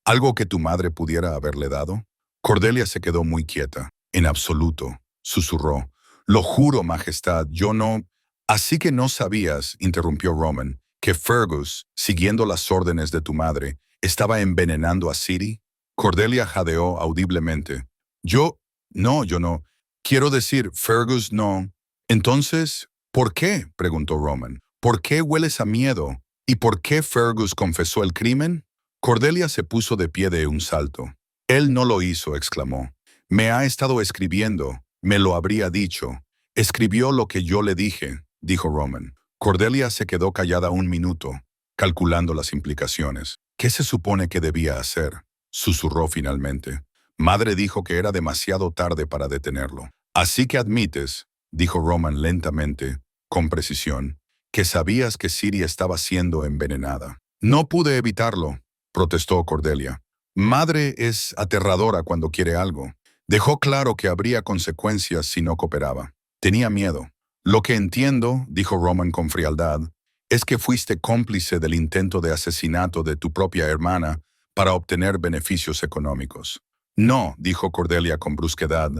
¿Algo que tu madre pudiera haberle dado?». Cordelia se quedó muy quieta. «En absoluto», susurró. «Lo juro, Majestad, yo no...». «Así que no sabías», interrumpió Roman, «que Fergus, siguiendo las órdenes de tu madre, estaba envenenando a Siri». Cordelia jadeó audiblemente. «Yo no. Quiero decir, Fergus no». «Entonces, ¿por qué?», preguntó Roman. «¿Por qué hueles a miedo? ¿Y por qué Fergus confesó el crimen?». Cordelia se puso de pie de un salto. «Él no lo hizo», exclamó. «Me ha estado escribiendo. Me lo habría dicho. Escribió lo que yo le dije», dijo Roman. Cordelia se quedó callada un minuto, calculando las implicaciones. «¿Qué se supone que debía hacer?», susurró finalmente. Madre dijo que era demasiado tarde para detenerlo. «Así que admites», dijo Roman lentamente, con precisión, «que sabías que Siri estaba siendo envenenada». «No pude evitarlo», protestó Cordelia. «Madre es aterradora cuando quiere algo. Dejó claro que habría consecuencias si no cooperaba. Tenía miedo». «Lo que entiendo», dijo Roman con frialdad, «es que fuiste cómplice del intento de asesinato de tu propia hermana para obtener beneficios económicos». «No», dijo Cordelia con brusquedad,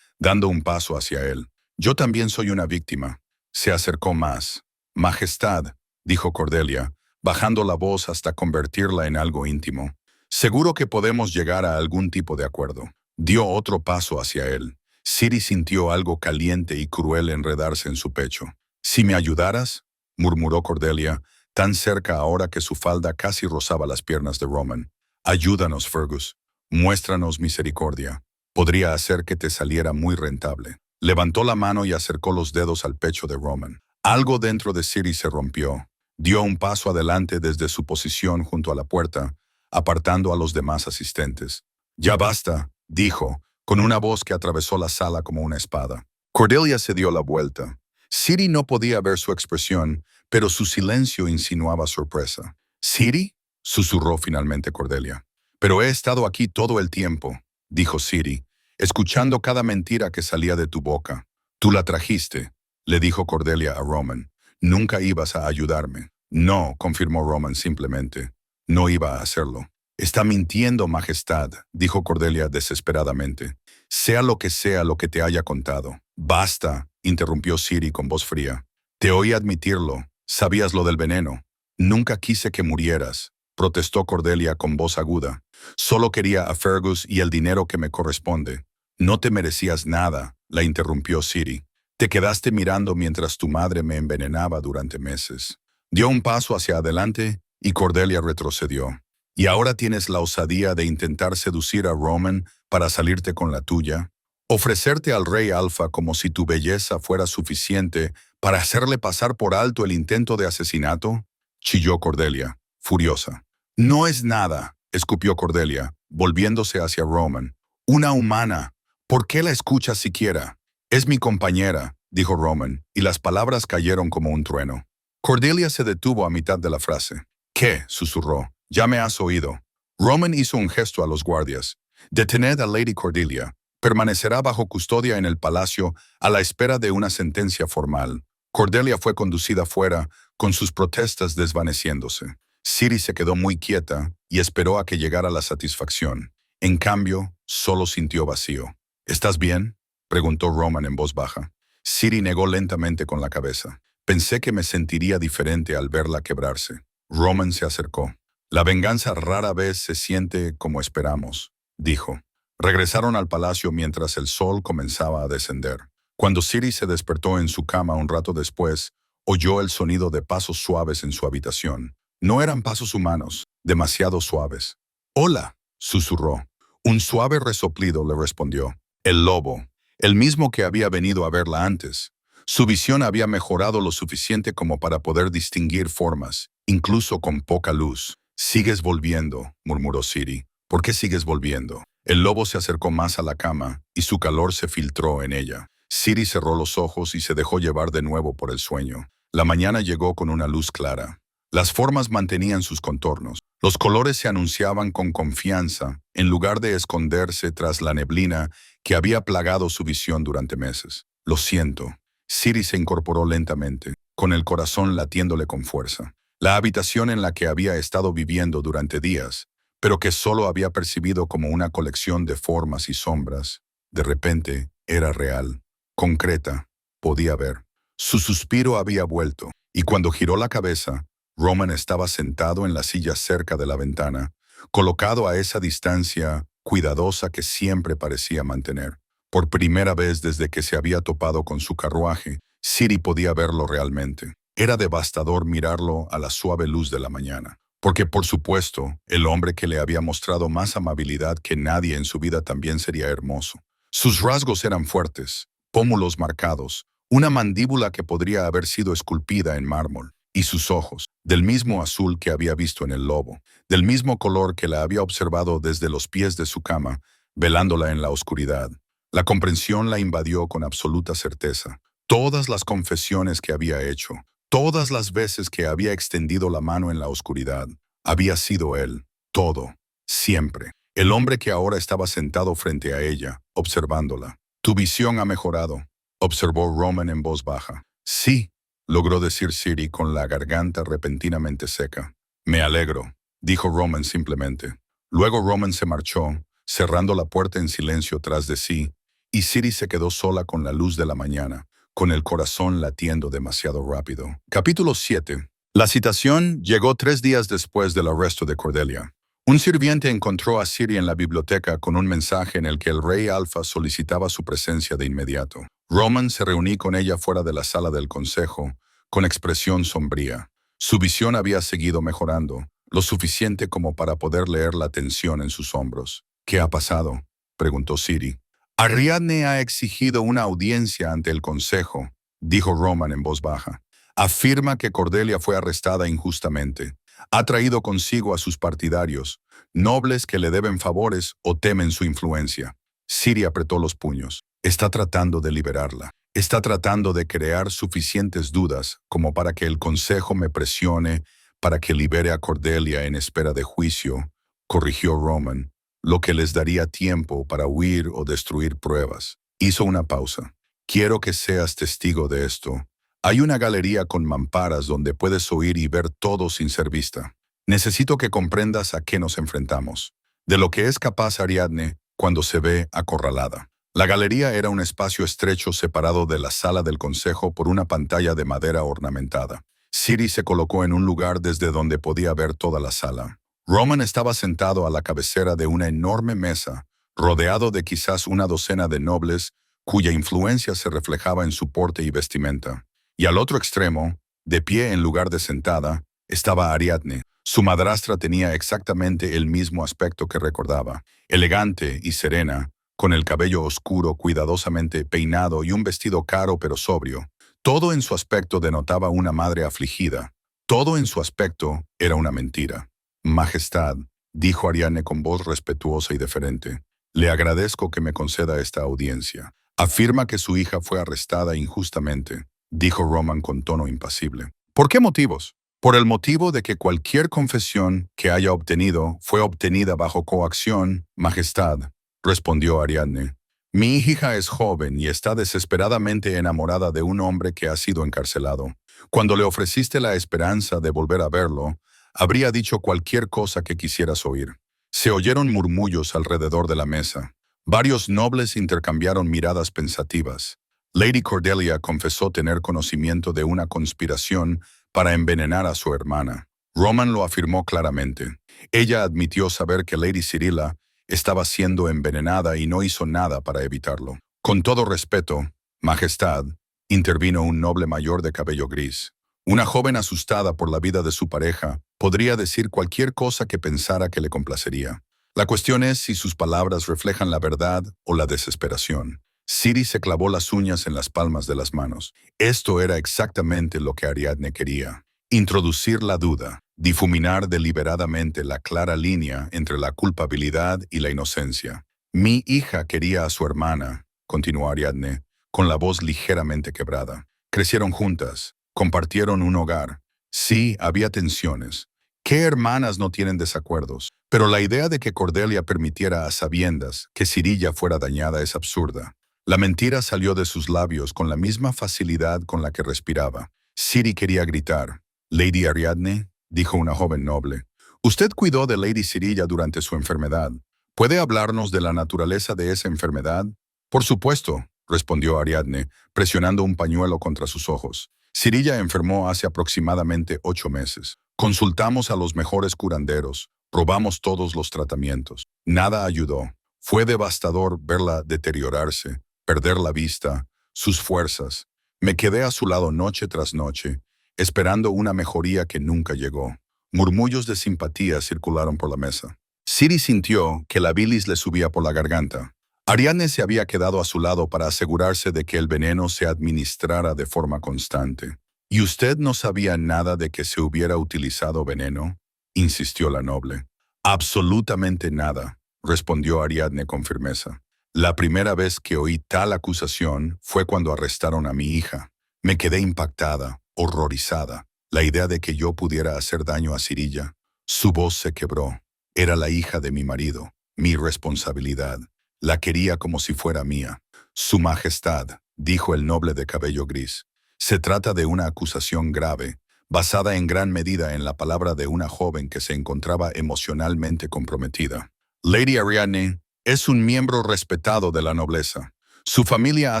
dando un paso hacia él. «Yo también soy una víctima». Se acercó más. «Majestad», dijo Cordelia, bajando la voz hasta convertirla en algo íntimo. «Seguro que podemos llegar a algún tipo de acuerdo». Dio otro paso hacia él. Siri sintió algo caliente y cruel enredarse en su pecho. «Si me ayudaras», murmuró Cordelia, tan cerca ahora que su falda casi rozaba las piernas de Roman. «Ayúdanos, Fergus. Muéstranos misericordia. Podría hacer que te saliera muy rentable». Levantó la mano y acercó los dedos al pecho de Roman. Algo dentro de Siri se rompió. Dio un paso adelante desde su posición junto a la puerta, apartando a los demás asistentes. «Ya basta», dijo, con una voz que atravesó la sala como una espada. Cordelia se dio la vuelta. Siri no podía ver su expresión, pero su silencio insinuaba sorpresa. «¿Siri?», susurró finalmente Cordelia. «Pero he estado aquí todo el tiempo», dijo Siri, escuchando cada mentira que salía de tu boca. «Tú la trajiste», le dijo Cordelia a Roman. «Nunca ibas a ayudarme». «No», confirmó Roman simplemente. «No iba a hacerlo». «Está mintiendo, Majestad», dijo Cordelia desesperadamente. «Sea lo que te haya contado». «Basta», interrumpió Siri con voz fría. «Te oí admitirlo. Sabías lo del veneno». «Nunca quise que murieras», protestó Cordelia con voz aguda. «Solo quería a Fergus y el dinero que me corresponde». «No te merecías nada», la interrumpió Siri. «Te quedaste mirando mientras tu madre me envenenaba durante meses». Dio un paso hacia adelante y Cordelia retrocedió. «¿Y ahora tienes la osadía de intentar seducir a Roman para salirte con la tuya? ¿Ofrecerte al rey Alfa como si tu belleza fuera suficiente para hacerle pasar por alto el intento de asesinato?» Chilló Cordelia, furiosa. «No es nada», escupió Cordelia, volviéndose hacia Roman. «Una humana. ¿Por qué la escuchas siquiera?» «Es mi compañera», dijo Roman, y las palabras cayeron como un trueno. Cordelia se detuvo a mitad de la frase. «¿Qué?», susurró. «Ya me has oído». Roman hizo un gesto a los guardias. «Detened a Lady Cordelia. Permanecerá bajo custodia en el palacio a la espera de una sentencia formal». Cordelia fue conducida fuera, con sus protestas desvaneciéndose. Siri se quedó muy quieta y esperó a que llegara la satisfacción. En cambio, solo sintió vacío. «¿Estás bien?», preguntó Roman en voz baja. Siri negó lentamente con la cabeza. «Pensé que me sentiría diferente al verla quebrarse». Roman se acercó. «La venganza rara vez se siente como esperamos», dijo. Regresaron al palacio mientras el sol comenzaba a descender. Cuando Siri se despertó en su cama un rato después, oyó el sonido de pasos suaves en su habitación. No eran pasos humanos, demasiado suaves. «Hola», susurró. Un suave resoplido le respondió. El lobo, el mismo que había venido a verla antes. Su visión había mejorado lo suficiente como para poder distinguir formas, incluso con poca luz. «Sigues volviendo», murmuró Siri. «¿Por qué sigues volviendo?» El lobo se acercó más a la cama y su calor se filtró en ella. Siri cerró los ojos y se dejó llevar de nuevo por el sueño. La mañana llegó con una luz clara. Las formas mantenían sus contornos. Los colores se anunciaban con confianza, en lugar de esconderse tras la neblina que había plagado su visión durante meses. «Lo siento». Siri se incorporó lentamente, con el corazón latiéndole con fuerza. La habitación en la que había estado viviendo durante días, pero que solo había percibido como una colección de formas y sombras, de repente era real, concreta, podía ver. Su suspiro había vuelto, y cuando giró la cabeza, Roman estaba sentado en la silla cerca de la ventana, colocado a esa distancia cuidadosa que siempre parecía mantener. Por primera vez desde que se había topado con su carruaje, Siri podía verlo realmente. Era devastador mirarlo a la suave luz de la mañana. Porque, por supuesto, el hombre que le había mostrado más amabilidad que nadie en su vida también sería hermoso. Sus rasgos eran fuertes, pómulos marcados, una mandíbula que podría haber sido esculpida en mármol, y sus ojos, del mismo azul que había visto en el lobo, del mismo color que la había observado desde los pies de su cama, velándola en la oscuridad. La comprensión la invadió con absoluta certeza. Todas las confesiones que había hecho, todas las veces que había extendido la mano en la oscuridad, había sido él, todo, siempre. El hombre que ahora estaba sentado frente a ella, observándola. «Tu visión ha mejorado», observó Roman en voz baja. «Sí», logró decir Siri con la garganta repentinamente seca. «Me alegro», dijo Roman simplemente. Luego Roman se marchó, cerrando la puerta en silencio tras de sí, y Siri se quedó sola con la luz de la mañana, con el corazón latiendo demasiado rápido. Capítulo 7. La citación llegó 3 días después del arresto de Cordelia. Un sirviente encontró a Siri en la biblioteca con un mensaje en el que el rey Alfa solicitaba su presencia de inmediato. Roman se reunió con ella fuera de la sala del consejo, con expresión sombría. Su visión había seguido mejorando, lo suficiente como para poder leer la tensión en sus hombros. «¿Qué ha pasado?», preguntó Siri. Ariadne ha exigido una audiencia ante el Consejo, dijo Roman en voz baja. Afirma que Cordelia fue arrestada injustamente. Ha traído consigo a sus partidarios, nobles que le deben favores o temen su influencia. Ciri apretó los puños. Está tratando de liberarla. Está tratando de crear suficientes dudas como para que el Consejo me presione para que libere a Cordelia en espera de juicio, corrigió Roman, lo que les daría tiempo para huir o destruir pruebas. Hizo una pausa. Quiero que seas testigo de esto. Hay una galería con mamparas donde puedes oír y ver todo sin ser vista. Necesito que comprendas a qué nos enfrentamos, de lo que es capaz Ariadne cuando se ve acorralada. La galería era un espacio estrecho separado de la sala del consejo por una pantalla de madera ornamentada. Ciri se colocó en un lugar desde donde podía ver toda la sala. Roman estaba sentado a la cabecera de una enorme mesa, rodeado de quizás una docena de nobles cuya influencia se reflejaba en su porte y vestimenta. Y al otro extremo, de pie en lugar de sentada, estaba Ariadne. Su madrastra tenía exactamente el mismo aspecto que recordaba, elegante y serena, con el cabello oscuro cuidadosamente peinado y un vestido caro pero sobrio. Todo en su aspecto denotaba una madre afligida. Todo en su aspecto era una mentira. Majestad, dijo Ariadne con voz respetuosa y deferente, le agradezco que me conceda esta audiencia. Afirma que su hija fue arrestada injustamente, dijo Roman con tono impasible. ¿Por qué motivos? Por el motivo de que cualquier confesión que haya obtenido fue obtenida bajo coacción, Majestad, respondió Ariadne. Mi hija es joven y está desesperadamente enamorada de un hombre que ha sido encarcelado. Cuando le ofreciste la esperanza de volver a verlo, habría dicho cualquier cosa que quisieras oír. Se oyeron murmullos alrededor de la mesa. Varios nobles intercambiaron miradas pensativas. Lady Cordelia confesó tener conocimiento de una conspiración para envenenar a su hermana. Roman lo afirmó claramente. Ella admitió saber que Lady Cirilla estaba siendo envenenada y no hizo nada para evitarlo. Con todo respeto, Majestad, intervino un noble mayor de cabello gris. Una joven asustada por la vida de su pareja podría decir cualquier cosa que pensara que le complacería. La cuestión es si sus palabras reflejan la verdad o la desesperación. Ciri se clavó las uñas en las palmas de las manos. Esto era exactamente lo que Ariadne quería. Introducir la duda, difuminar deliberadamente la clara línea entre la culpabilidad y la inocencia. Mi hija quería a su hermana, continuó Ariadne, con la voz ligeramente quebrada. Crecieron juntas, compartieron un hogar. Sí, había tensiones. ¿Qué hermanas no tienen desacuerdos? Pero la idea de que Cordelia permitiera a sabiendas que Cirilla fuera dañada es absurda. La mentira salió de sus labios con la misma facilidad con la que respiraba. Ciri quería gritar. Lady Ariadne, dijo una joven noble, usted cuidó de Lady Cirilla durante su enfermedad. ¿Puede hablarnos de la naturaleza de esa enfermedad? Por supuesto, respondió Ariadne, presionando un pañuelo contra sus ojos. Cirilla enfermó hace aproximadamente 8 meses. Consultamos a los mejores curanderos, probamos todos los tratamientos. Nada ayudó. Fue devastador verla deteriorarse, perder la vista, sus fuerzas. Me quedé a su lado noche tras noche, esperando una mejoría que nunca llegó. Murmullos de simpatía circularon por la mesa. Ciri sintió que la bilis le subía por la garganta. Ariadne se había quedado a su lado para asegurarse de que el veneno se administrara de forma constante. ¿Y usted no sabía nada de que se hubiera utilizado veneno?, insistió la noble. Absolutamente nada, respondió Ariadne con firmeza. La primera vez que oí tal acusación fue cuando arrestaron a mi hija. Me quedé impactada, horrorizada. La idea de que yo pudiera hacer daño a Cirilla. Su voz se quebró. Era la hija de mi marido, mi responsabilidad. La quería como si fuera mía. Su Majestad, dijo el noble de cabello gris. Se trata de una acusación grave, basada en gran medida en la palabra de una joven que se encontraba emocionalmente comprometida. Lady Ariadne es un miembro respetado de la nobleza. Su familia ha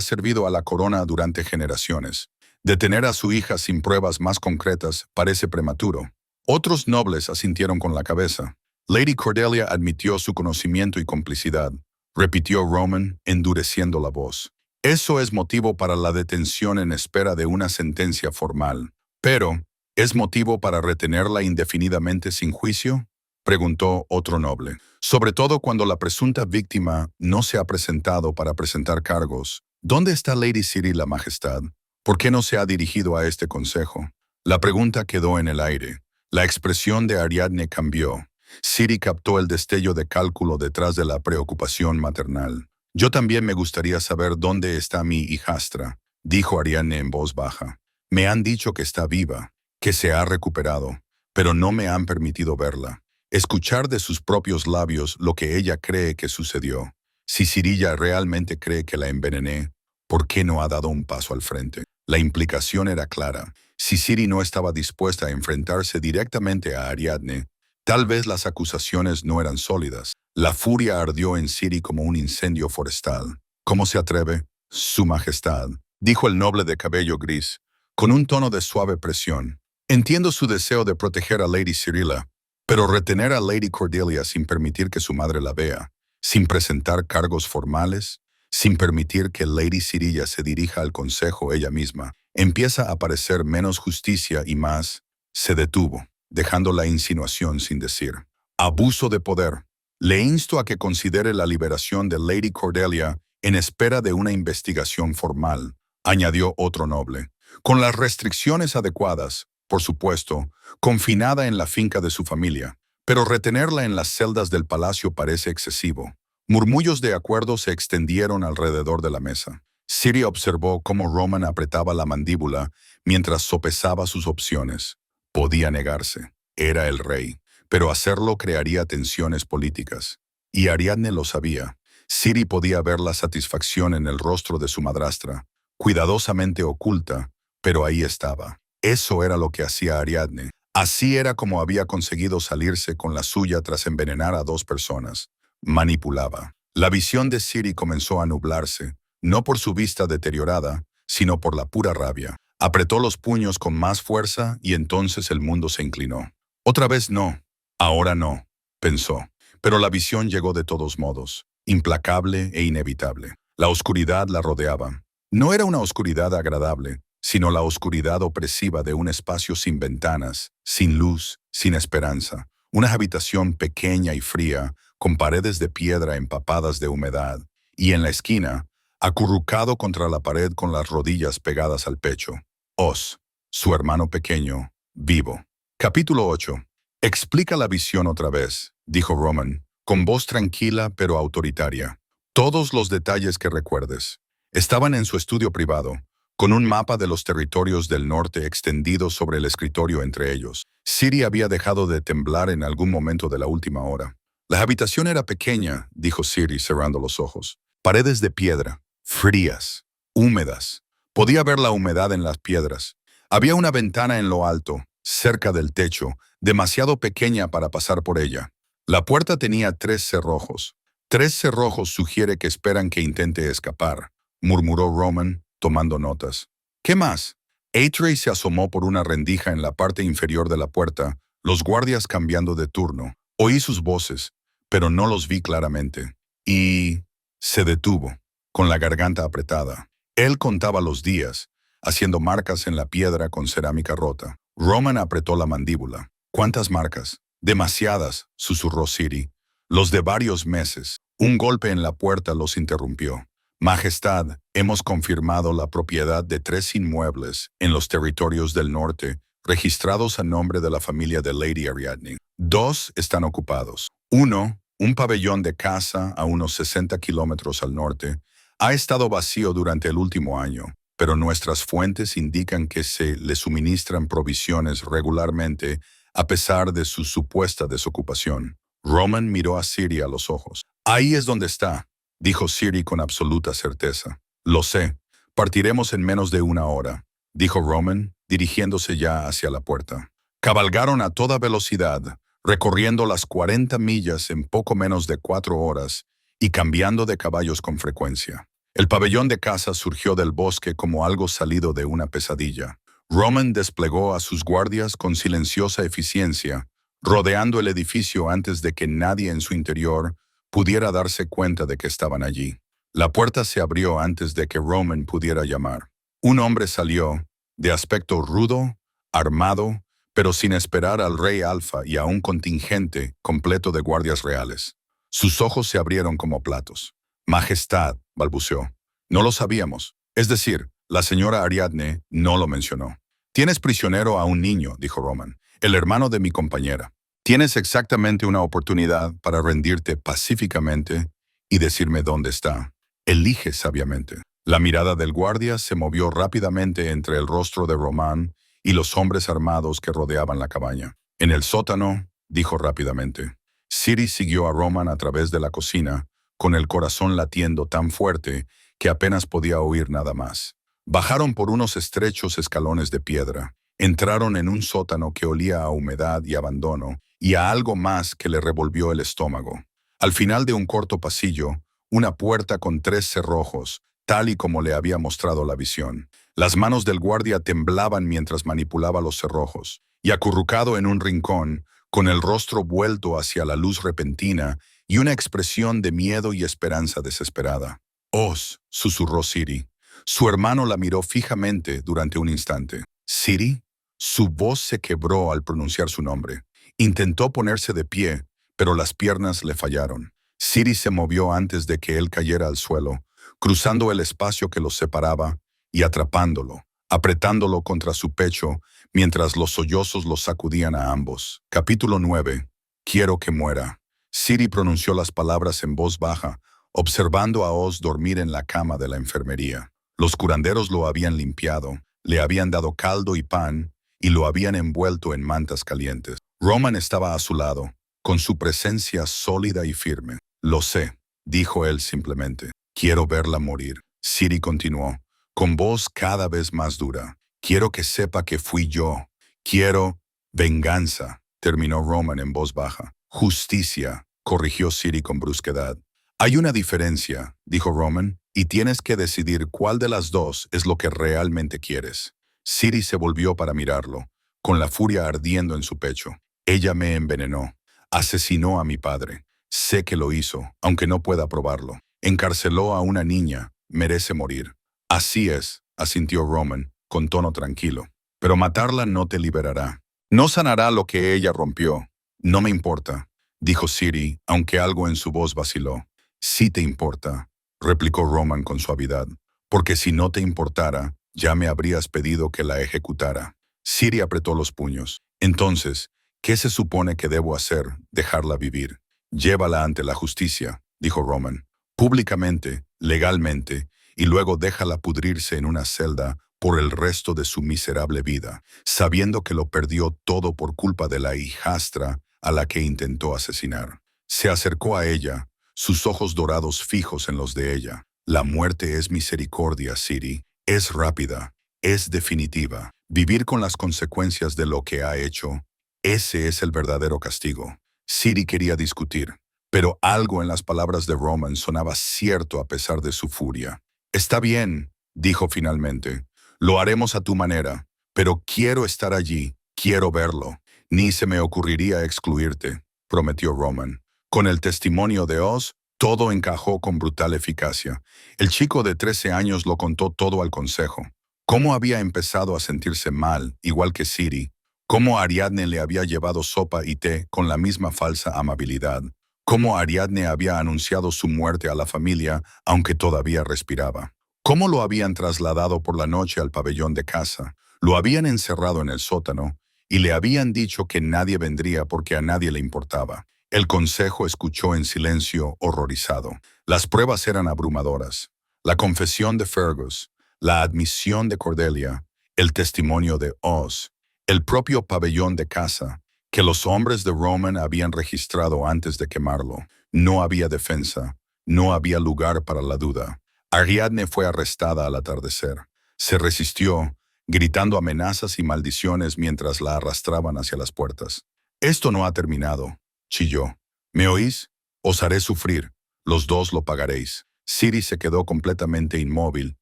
servido a la corona durante generaciones. Detener a su hija sin pruebas más concretas parece prematuro. Otros nobles asintieron con la cabeza. Lady Cordelia admitió su conocimiento y complicidad, repitió Roman, endureciendo la voz. Eso es motivo para la detención en espera de una sentencia formal. Pero, ¿es motivo para retenerla indefinidamente sin juicio? preguntó otro noble. Sobre todo cuando la presunta víctima no se ha presentado para presentar cargos. ¿Dónde está Lady Ciri, la Majestad? ¿Por qué no se ha dirigido a este consejo? La pregunta quedó en el aire. La expresión de Ariadne cambió. Ciri captó el destello de cálculo detrás de la preocupación maternal. Yo también me gustaría saber dónde está mi hijastra, dijo Ariadne en voz baja. Me han dicho que está viva, que se ha recuperado, pero no me han permitido verla. Escuchar de sus propios labios lo que ella cree que sucedió. Si Cirilla realmente cree que la envenené, ¿por qué no ha dado un paso al frente? La implicación era clara. Si Ciri no estaba dispuesta a enfrentarse directamente a Ariadne, tal vez las acusaciones no eran sólidas. La furia ardió en Ciri como un incendio forestal. ¿Cómo se atreve? Su Majestad, dijo el noble de cabello gris, con un tono de suave presión. Entiendo su deseo de proteger a Lady Cirilla, pero retener a Lady Cordelia sin permitir que su madre la vea, sin presentar cargos formales, sin permitir que Lady Cirilla se dirija al consejo ella misma, empieza a parecer menos justicia y más. Se detuvo, dejando la insinuación sin decir. Abuso de poder. Le insto a que considere la liberación de Lady Cordelia en espera de una investigación formal, añadió otro noble. Con las restricciones adecuadas, por supuesto, confinada en la finca de su familia, pero retenerla en las celdas del palacio parece excesivo. Murmullos de acuerdo se extendieron alrededor de la mesa. Ciri observó cómo Roman apretaba la mandíbula mientras sopesaba sus opciones. Podía negarse. Era el rey, pero hacerlo crearía tensiones políticas. Y Ariadne lo sabía. Ciri podía ver la satisfacción en el rostro de su madrastra, cuidadosamente oculta, pero ahí estaba. Eso era lo que hacía Ariadne. Así era como había conseguido salirse con la suya tras envenenar a 2 personas. Manipulaba. La visión de Ciri comenzó a nublarse, no por su vista deteriorada, sino por la pura rabia. Apretó los puños con más fuerza y entonces el mundo se inclinó. Otra vez no, ahora no, pensó. Pero la visión llegó de todos modos, implacable e inevitable. La oscuridad la rodeaba. No era una oscuridad agradable, sino la oscuridad opresiva de un espacio sin ventanas, sin luz, sin esperanza. Una habitación pequeña y fría, con paredes de piedra empapadas de humedad, y en la esquina, acurrucado contra la pared con las rodillas pegadas al pecho, Oz, su hermano pequeño, vivo. Capítulo 8. Explica la visión otra vez, dijo Roman, con voz tranquila pero autoritaria. Todos los detalles que recuerdes. Estaban en su estudio privado, con un mapa de los territorios del norte extendido sobre el escritorio entre ellos. Ciri había dejado de temblar en algún momento de la última hora. La habitación era pequeña, dijo Ciri cerrando los ojos. Paredes de piedra, frías, húmedas. Podía ver la humedad en las piedras. Había una ventana en lo alto, cerca del techo, demasiado pequeña para pasar por ella. La puerta tenía 3 cerrojos. 3 cerrojos sugiere que esperan que intente escapar, murmuró Roman, tomando notas. ¿Qué más? Atreyu se asomó por una rendija en la parte inferior de la puerta, los guardias cambiando de turno. Oí sus voces, pero no los vi claramente. Y se detuvo, con la garganta apretada. Él contaba los días, haciendo marcas en la piedra con cerámica rota. Roman apretó la mandíbula. ¿Cuántas marcas? Demasiadas, susurró Ciri. Los de varios meses. Un golpe en la puerta los interrumpió. Majestad, hemos confirmado la propiedad de 3 inmuebles en los territorios del norte, registrados a nombre de la familia de Lady Ariadne. 2 están ocupados. 1, un pabellón de caza a unos 60 kilómetros al norte, ha estado vacío durante el último año, pero nuestras fuentes indican que se le suministran provisiones regularmente a pesar de su supuesta desocupación. Roman miró a Ciri a los ojos. Ahí es donde está, dijo Ciri con absoluta certeza. Lo sé. Partiremos en menos de 1 hora, dijo Roman, dirigiéndose ya hacia la puerta. Cabalgaron a toda velocidad, recorriendo las 40 millas en poco menos de 4 horas y cambiando de caballos con frecuencia. El pabellón de caza surgió del bosque como algo salido de una pesadilla. Roman desplegó a sus guardias con silenciosa eficiencia, rodeando el edificio antes de que nadie en su interior pudiera darse cuenta de que estaban allí. La puerta se abrió antes de que Roman pudiera llamar. Un hombre salió, de aspecto rudo, armado, pero sin esperar al rey Alfa y a un contingente completo de guardias reales. Sus ojos se abrieron como platos. Majestad, balbuceó. No lo sabíamos. Es decir, la señora Ariadne no lo mencionó. Tienes prisionero a un niño, dijo Roman, el hermano de mi compañera. Tienes exactamente una oportunidad para rendirte pacíficamente y decirme dónde está. Elige sabiamente. La mirada del guardia se movió rápidamente entre el rostro de Roman y los hombres armados que rodeaban la cabaña. En el sótano, dijo rápidamente. Ciri siguió a Roman a través de la cocina, con el corazón latiendo tan fuerte que apenas podía oír nada más. Bajaron por unos estrechos escalones de piedra. Entraron en un sótano que olía a humedad y abandono, y a algo más que le revolvió el estómago. Al final de un corto pasillo, una puerta con 3 cerrojos, tal y como le había mostrado la visión. Las manos del guardia temblaban mientras manipulaba los cerrojos, y acurrucado en un rincón, con el rostro vuelto hacia la luz repentina y una expresión de miedo y esperanza desesperada. «Oz», susurró Ciri. Su hermano la miró fijamente durante un instante. «¿Ciri?» Su voz se quebró al pronunciar su nombre. Intentó ponerse de pie, pero las piernas le fallaron. Ciri se movió antes de que él cayera al suelo, cruzando el espacio que los separaba y atrapándolo, apretándolo contra su pecho, mientras los sollozos los sacudían a ambos. Capítulo 9. Quiero que muera. Ciri pronunció las palabras en voz baja, observando a Oz dormir en la cama de la enfermería. Los curanderos lo habían limpiado, le habían dado caldo y pan, y lo habían envuelto en mantas calientes. Roman estaba a su lado, con su presencia sólida y firme. «Lo sé», dijo él simplemente. «Quiero verla morir». Ciri continuó, con voz cada vez más dura. «Quiero que sepa que fui yo. Quiero venganza», terminó Roman en voz baja. «Justicia», corrigió Ciri con brusquedad. «Hay una diferencia», dijo Roman, «y tienes que decidir cuál de las dos es lo que realmente quieres». Ciri se volvió para mirarlo, con la furia ardiendo en su pecho. «Ella me envenenó. Asesinó a mi padre. Sé que lo hizo, aunque no pueda probarlo. Encarceló a una niña. Merece morir». «Así es», asintió Roman, con tono tranquilo. «Pero matarla no te liberará. No sanará lo que ella rompió». «No me importa», dijo Ciri, aunque algo en su voz vaciló. «Sí te importa», replicó Roman con suavidad, «porque si no te importara, ya me habrías pedido que la ejecutara». Ciri apretó los puños. «Entonces, ¿qué se supone que debo hacer? ¿Dejarla vivir?» «Llévala ante la justicia», dijo Roman, «públicamente, legalmente, y luego déjala pudrirse en una celda por el resto de su miserable vida, sabiendo que lo perdió todo por culpa de la hijastra a la que intentó asesinar». Se acercó a ella, sus ojos dorados fijos en los de ella. «La muerte es misericordia, Ciri. Es rápida, es definitiva. Vivir con las consecuencias de lo que ha hecho, ese es el verdadero castigo». Ciri quería discutir, pero algo en las palabras de Roman sonaba cierto a pesar de su furia. «Está bien», dijo finalmente. «Lo haremos a tu manera, pero quiero estar allí, quiero verlo. Ni se me ocurriría excluirte», prometió Roman. Con el testimonio de Oz, todo encajó con brutal eficacia. El chico de 13 años lo contó todo al consejo. Cómo había empezado a sentirse mal, igual que Ciri. Cómo Ariadne le había llevado sopa y té con la misma falsa amabilidad. Cómo Ariadne había anunciado su muerte a la familia, aunque todavía respiraba. Cómo lo habían trasladado por la noche al pabellón de casa. Lo habían encerrado en el sótano y le habían dicho que nadie vendría porque a nadie le importaba. El consejo escuchó en silencio, horrorizado. Las pruebas eran abrumadoras. La confesión de Fergus, la admisión de Cordelia, el testimonio de Oz, el propio pabellón de casa, que los hombres de Roman habían registrado antes de quemarlo. No había defensa, no había lugar para la duda. Ariadne fue arrestada al atardecer. Se resistió, gritando amenazas y maldiciones mientras la arrastraban hacia las puertas. «Esto no ha terminado», chilló. «¿Me oís? Os haré sufrir. Los dos lo pagaréis». Ciri se quedó completamente inmóvil,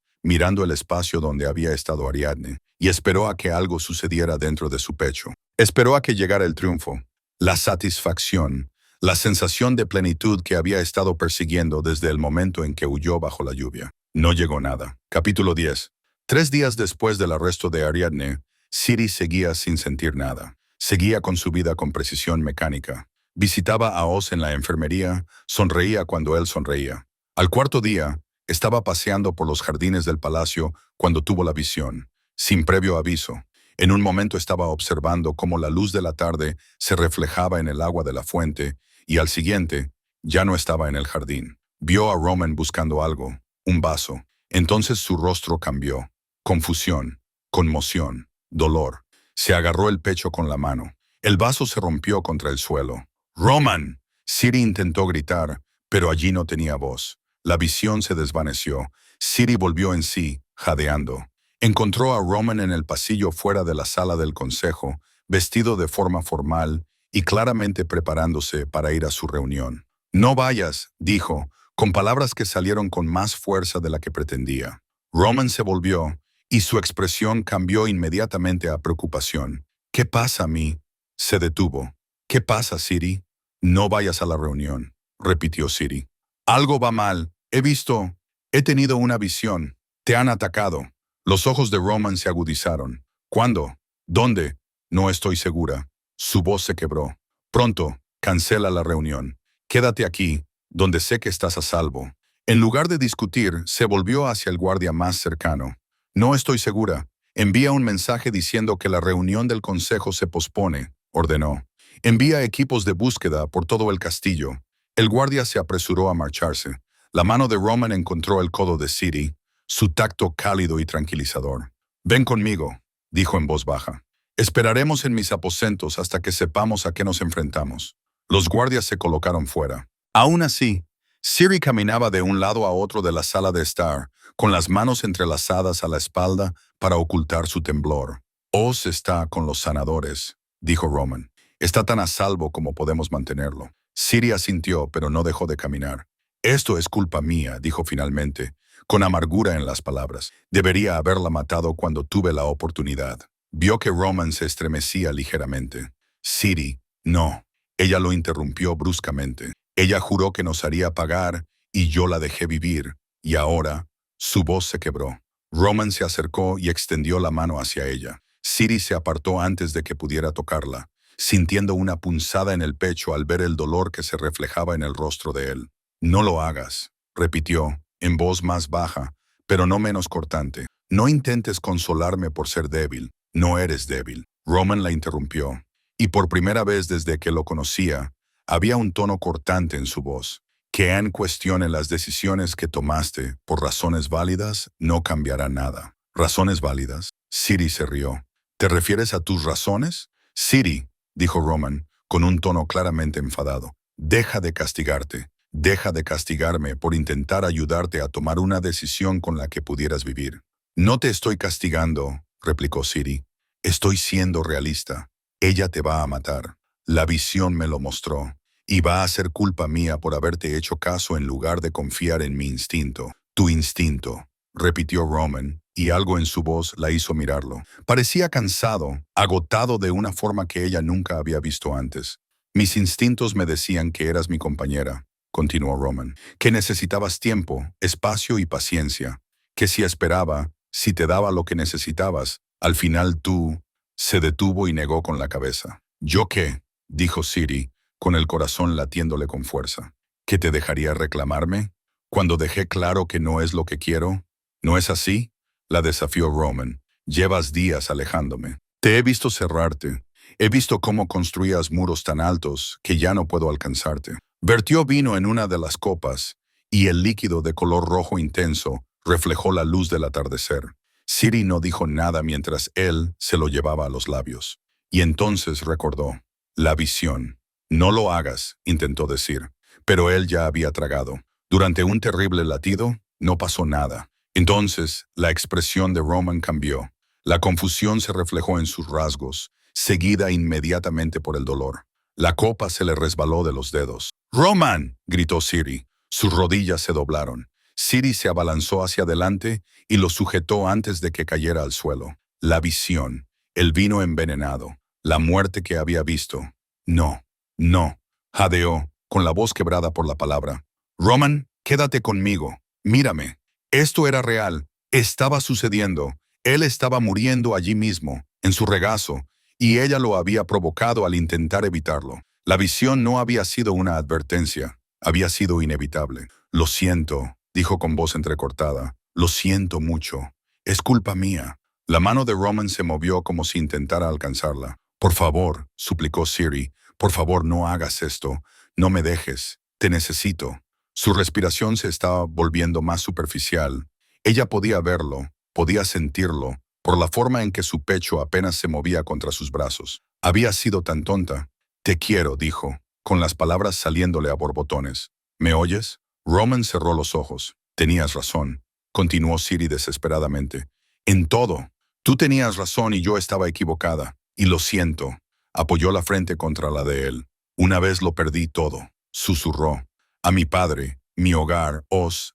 mirando el espacio donde había estado Ariadne, y esperó a que algo sucediera dentro de su pecho. Esperó a que llegara el triunfo, la satisfacción, la sensación de plenitud que había estado persiguiendo desde el momento en que huyó bajo la lluvia. No llegó nada. Capítulo 10. 3 días después del arresto de Ariadne, Ciri seguía sin sentir nada. Seguía con su vida con precisión mecánica. Visitaba a Oz en la enfermería, sonreía cuando él sonreía. Al cuarto día, estaba paseando por los jardines del palacio cuando tuvo la visión, sin previo aviso. En un momento estaba observando cómo la luz de la tarde se reflejaba en el agua de la fuente y al siguiente, ya no estaba en el jardín. Vio a Roman buscando algo, un vaso. Entonces su rostro cambió. Confusión, conmoción, dolor. Se agarró el pecho con la mano. El vaso se rompió contra el suelo. ¡Roman! Siri intentó gritar, pero allí no tenía voz. La visión se desvaneció. Siri volvió en sí, jadeando. Encontró a Roman en el pasillo fuera de la sala del consejo, vestido de forma formal y claramente preparándose para ir a su reunión. No vayas, dijo, con palabras que salieron con más fuerza de la que pretendía. Roman se volvió y su expresión cambió inmediatamente a preocupación. ¿Qué pasa a mí? Se detuvo. ¿Qué pasa, Siri? No vayas a la reunión, repitió Siri. Algo va mal. He tenido una visión. Te han atacado. Los ojos de Roman se agudizaron. ¿Cuándo? ¿Dónde? No estoy segura. Su voz se quebró. Pronto, cancela la reunión. Quédate aquí, donde sé que estás a salvo. En lugar de discutir, se volvió hacia el guardia más cercano. No estoy segura. Envía un mensaje diciendo que la reunión del consejo se pospone, ordenó. Envía equipos de búsqueda por todo el castillo. El guardia se apresuró a marcharse. La mano de Roman encontró el codo de Siri, su tacto cálido y tranquilizador. Ven conmigo, dijo en voz baja. Esperaremos en mis aposentos hasta que sepamos a qué nos enfrentamos. Los guardias se colocaron fuera. Aún así, Siri caminaba de un lado a otro de la sala de estar, con las manos entrelazadas a la espalda para ocultar su temblor. Oz está con los sanadores, dijo Roman. Está tan a salvo como podemos mantenerlo. Siri asintió, pero no dejó de caminar. Esto es culpa mía, dijo finalmente, con amargura en las palabras. Debería haberla matado cuando tuve la oportunidad. Vio que Roman se estremecía ligeramente. Siri, no. Ella lo interrumpió bruscamente. Ella juró que nos haría pagar y yo la dejé vivir. Y ahora, su voz se quebró. Roman se acercó y extendió la mano hacia ella. Siri se apartó antes de que pudiera tocarla, sintiendo una punzada en el pecho al ver el dolor que se reflejaba en el rostro de él. No lo hagas, repitió, en voz más baja, pero no menos cortante. No intentes consolarme por ser débil. No eres débil. Roman la interrumpió, y por primera vez desde que lo conocía, había un tono cortante en su voz. Que Anne cuestione las decisiones que tomaste por razones válidas no cambiará nada. ¿Razones válidas? Siri se rió. ¿Te refieres a tus razones? Siri, dijo Roman, con un tono claramente enfadado. Deja de castigarte. Deja de castigarme por intentar ayudarte a tomar una decisión con la que pudieras vivir. No te estoy castigando, replicó Siri. Estoy siendo realista. Ella te va a matar. La visión me lo mostró. Y va a ser culpa mía por haberte hecho caso en lugar de confiar en mi instinto. Tu instinto, repitió Roman, y algo en su voz la hizo mirarlo. Parecía cansado, agotado de una forma que ella nunca había visto antes. Mis instintos me decían que eras mi compañera, continuó Roman, que necesitabas tiempo, espacio y paciencia, que si esperaba, si te daba lo que necesitabas, al final tú... Se detuvo y negó con la cabeza. ¿Yo qué? Dijo Siri, con el corazón latiéndole con fuerza. ¿Que te dejaría reclamarme? Cuando dejé claro que no es lo que quiero. ¿No es así? La desafió Roman. Llevas días alejándome. Te he visto cerrarte. He visto cómo construías muros tan altos que ya no puedo alcanzarte. Vertió vino en una de las copas, y el líquido de color rojo intenso reflejó la luz del atardecer. Siri no dijo nada mientras él se lo llevaba a los labios. Y entonces recordó. La visión. No lo hagas, intentó decir, pero él ya había tragado. Durante un terrible latido, no pasó nada. Entonces, la expresión de Roman cambió. La confusión se reflejó en sus rasgos, seguida inmediatamente por el dolor. La copa se le resbaló de los dedos. ¡Roman!, gritó Siri. Sus rodillas se doblaron. Siri se abalanzó hacia adelante y lo sujetó antes de que cayera al suelo. La visión, el vino envenenado, la muerte que había visto. No, no, jadeó, con la voz quebrada por la palabra. Roman, quédate conmigo, mírame. Esto era real, estaba sucediendo. Él estaba muriendo allí mismo, en su regazo, y ella lo había provocado al intentar evitarlo. La visión no había sido una advertencia, había sido inevitable. Lo siento, dijo con voz entrecortada. Lo siento mucho. Es culpa mía. La mano de Roman se movió como si intentara alcanzarla. Por favor, suplicó Siri, por favor no hagas esto. No me dejes. Te necesito. Su respiración se estaba volviendo más superficial. Ella podía verlo, podía sentirlo, por la forma en que su pecho apenas se movía contra sus brazos. Había sido tan tonta. Te quiero, dijo, con las palabras saliéndole a borbotones. ¿Me oyes? Roman cerró los ojos. Tenías razón, continuó Siri desesperadamente. En todo. Tú tenías razón y yo estaba equivocada. Y lo siento. Apoyó la frente contra la de él. Una vez lo perdí todo, susurró. A mi padre, mi hogar,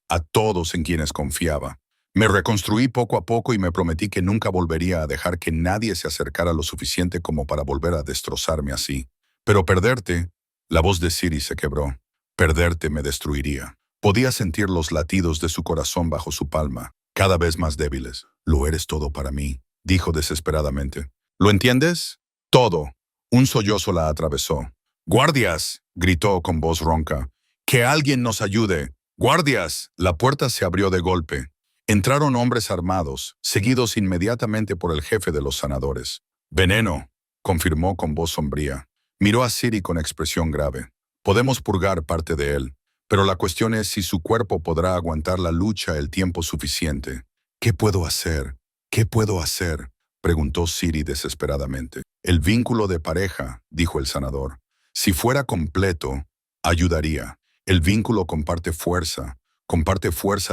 a todos en quienes confiaba. Me reconstruí poco a poco y me prometí que nunca volvería a dejar que nadie se acercara lo suficiente como para volver a destrozarme así. Pero perderte, la voz de Siri se quebró. Perderte me destruiría. Podía sentir los latidos de su corazón bajo su palma, cada vez más débiles. Lo eres todo para mí, dijo desesperadamente. ¿Lo entiendes? Todo. Un sollozo la atravesó. ¡Guardias!, gritó con voz ronca. ¡Que alguien nos ayude! ¡Guardias! La puerta se abrió de golpe. Entraron hombres armados, seguidos inmediatamente por el jefe de los sanadores. «Veneno», confirmó con voz sombría. Miró a Siri con expresión grave. «Podemos purgar parte de él, pero la cuestión es si su cuerpo podrá aguantar la lucha el tiempo suficiente». «¿Qué puedo hacer? ¿Qué puedo hacer?», preguntó Siri desesperadamente. «El vínculo de pareja», dijo el sanador. «Si fuera completo, ayudaría. El vínculo comparte fuerza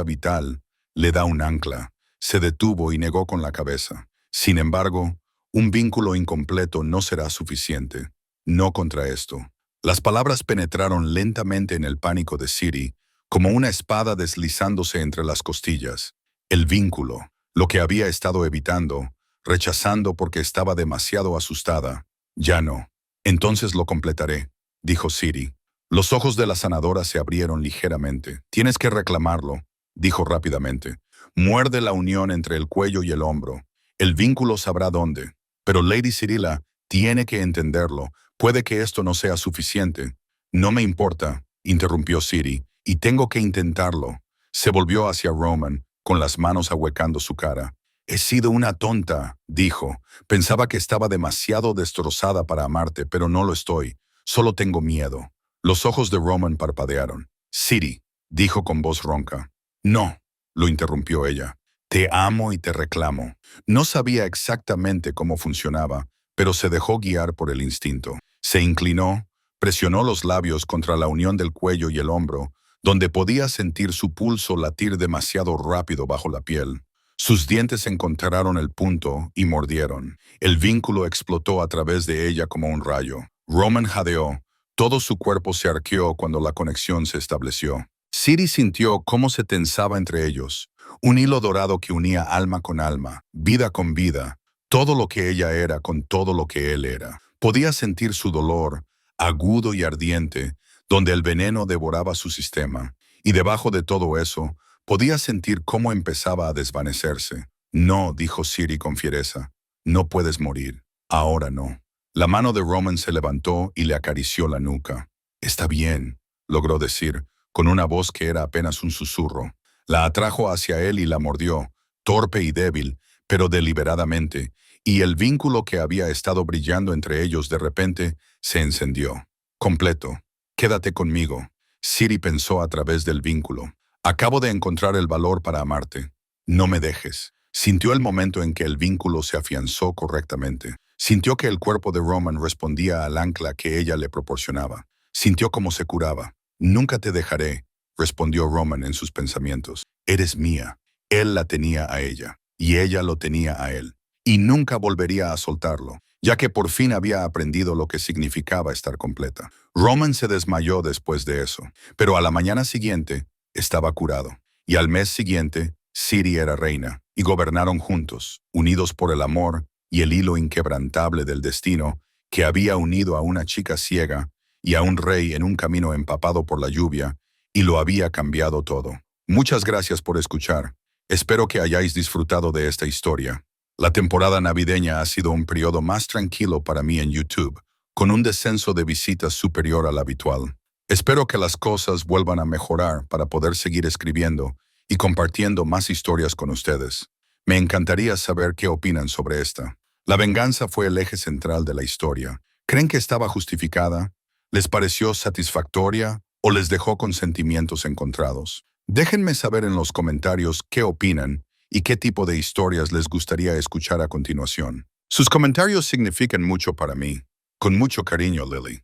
vital, le da un ancla». Se detuvo y negó con la cabeza. «Sin embargo, un vínculo incompleto no será suficiente. No contra esto». Las palabras penetraron lentamente en el pánico de Siri, como una espada deslizándose entre las costillas. El vínculo, lo que había estado evitando, rechazando porque estaba demasiado asustada. «Ya no. Entonces lo completaré», dijo Siri. Los ojos de la sanadora se abrieron ligeramente. «Tienes que reclamarlo», dijo rápidamente. «Muerde la unión entre el cuello y el hombro. El vínculo sabrá dónde. Pero Lady Cirilla tiene que entenderlo. Puede que esto no sea suficiente». «No me importa», interrumpió Siri, «y tengo que intentarlo». Se volvió hacia Roman, con las manos ahuecando su cara. «He sido una tonta», dijo. «Pensaba que estaba demasiado destrozada para amarte, pero no lo estoy. Solo tengo miedo». Los ojos de Roman parpadearon. «Siri», dijo con voz ronca. «No», lo interrumpió ella. «Te amo y te reclamo». No sabía exactamente cómo funcionaba, pero se dejó guiar por el instinto. Se inclinó, presionó los labios contra la unión del cuello y el hombro, donde podía sentir su pulso latir demasiado rápido bajo la piel. Sus dientes encontraron el punto y mordieron. El vínculo explotó a través de ella como un rayo. Roman jadeó. Todo su cuerpo se arqueó cuando la conexión se estableció. Siri sintió cómo se tensaba entre ellos. Un hilo dorado que unía alma con alma, vida con vida. Todo lo que ella era con todo lo que él era. Podía sentir su dolor, agudo y ardiente, donde el veneno devoraba su sistema. Y debajo de todo eso, podía sentir cómo empezaba a desvanecerse. «No», dijo Siri con fiereza. «No puedes morir. Ahora no». La mano de Roman se levantó y le acarició la nuca. «Está bien», logró decir, con una voz que era apenas un susurro. La atrajo hacia él y la mordió, torpe y débil, pero deliberadamente, y el vínculo que había estado brillando entre ellos de repente se encendió. «Completo. Quédate conmigo». Siri pensó a través del vínculo. «Acabo de encontrar el valor para amarte. No me dejes». Sintió el momento en que el vínculo se afianzó correctamente. Sintió que el cuerpo de Roman respondía al ancla que ella le proporcionaba. Sintió cómo se curaba. «Nunca te dejaré», respondió Roman en sus pensamientos. «Eres mía». Él la tenía a ella, y ella lo tenía a él. Y nunca volvería a soltarlo, ya que por fin había aprendido lo que significaba estar completa. Roman se desmayó después de eso, pero a la mañana siguiente estaba curado. Y al mes siguiente, Siri era reina, y gobernaron juntos, unidos por el amor y el hilo inquebrantable del destino que había unido a una chica ciega y a un rey en un camino empapado por la lluvia, y lo había cambiado todo. Muchas gracias por escuchar. Espero que hayáis disfrutado de esta historia. La temporada navideña ha sido un periodo más tranquilo para mí en YouTube, con un descenso de visitas superior al habitual. Espero que las cosas vuelvan a mejorar para poder seguir escribiendo y compartiendo más historias con ustedes. Me encantaría saber qué opinan sobre esta. La venganza fue el eje central de la historia. ¿Creen que estaba justificada? ¿Les pareció satisfactoria o les dejó con sentimientos encontrados? Déjenme saber en los comentarios qué opinan y qué tipo de historias les gustaría escuchar a continuación. Sus comentarios significan mucho para mí. Con mucho cariño, Lily.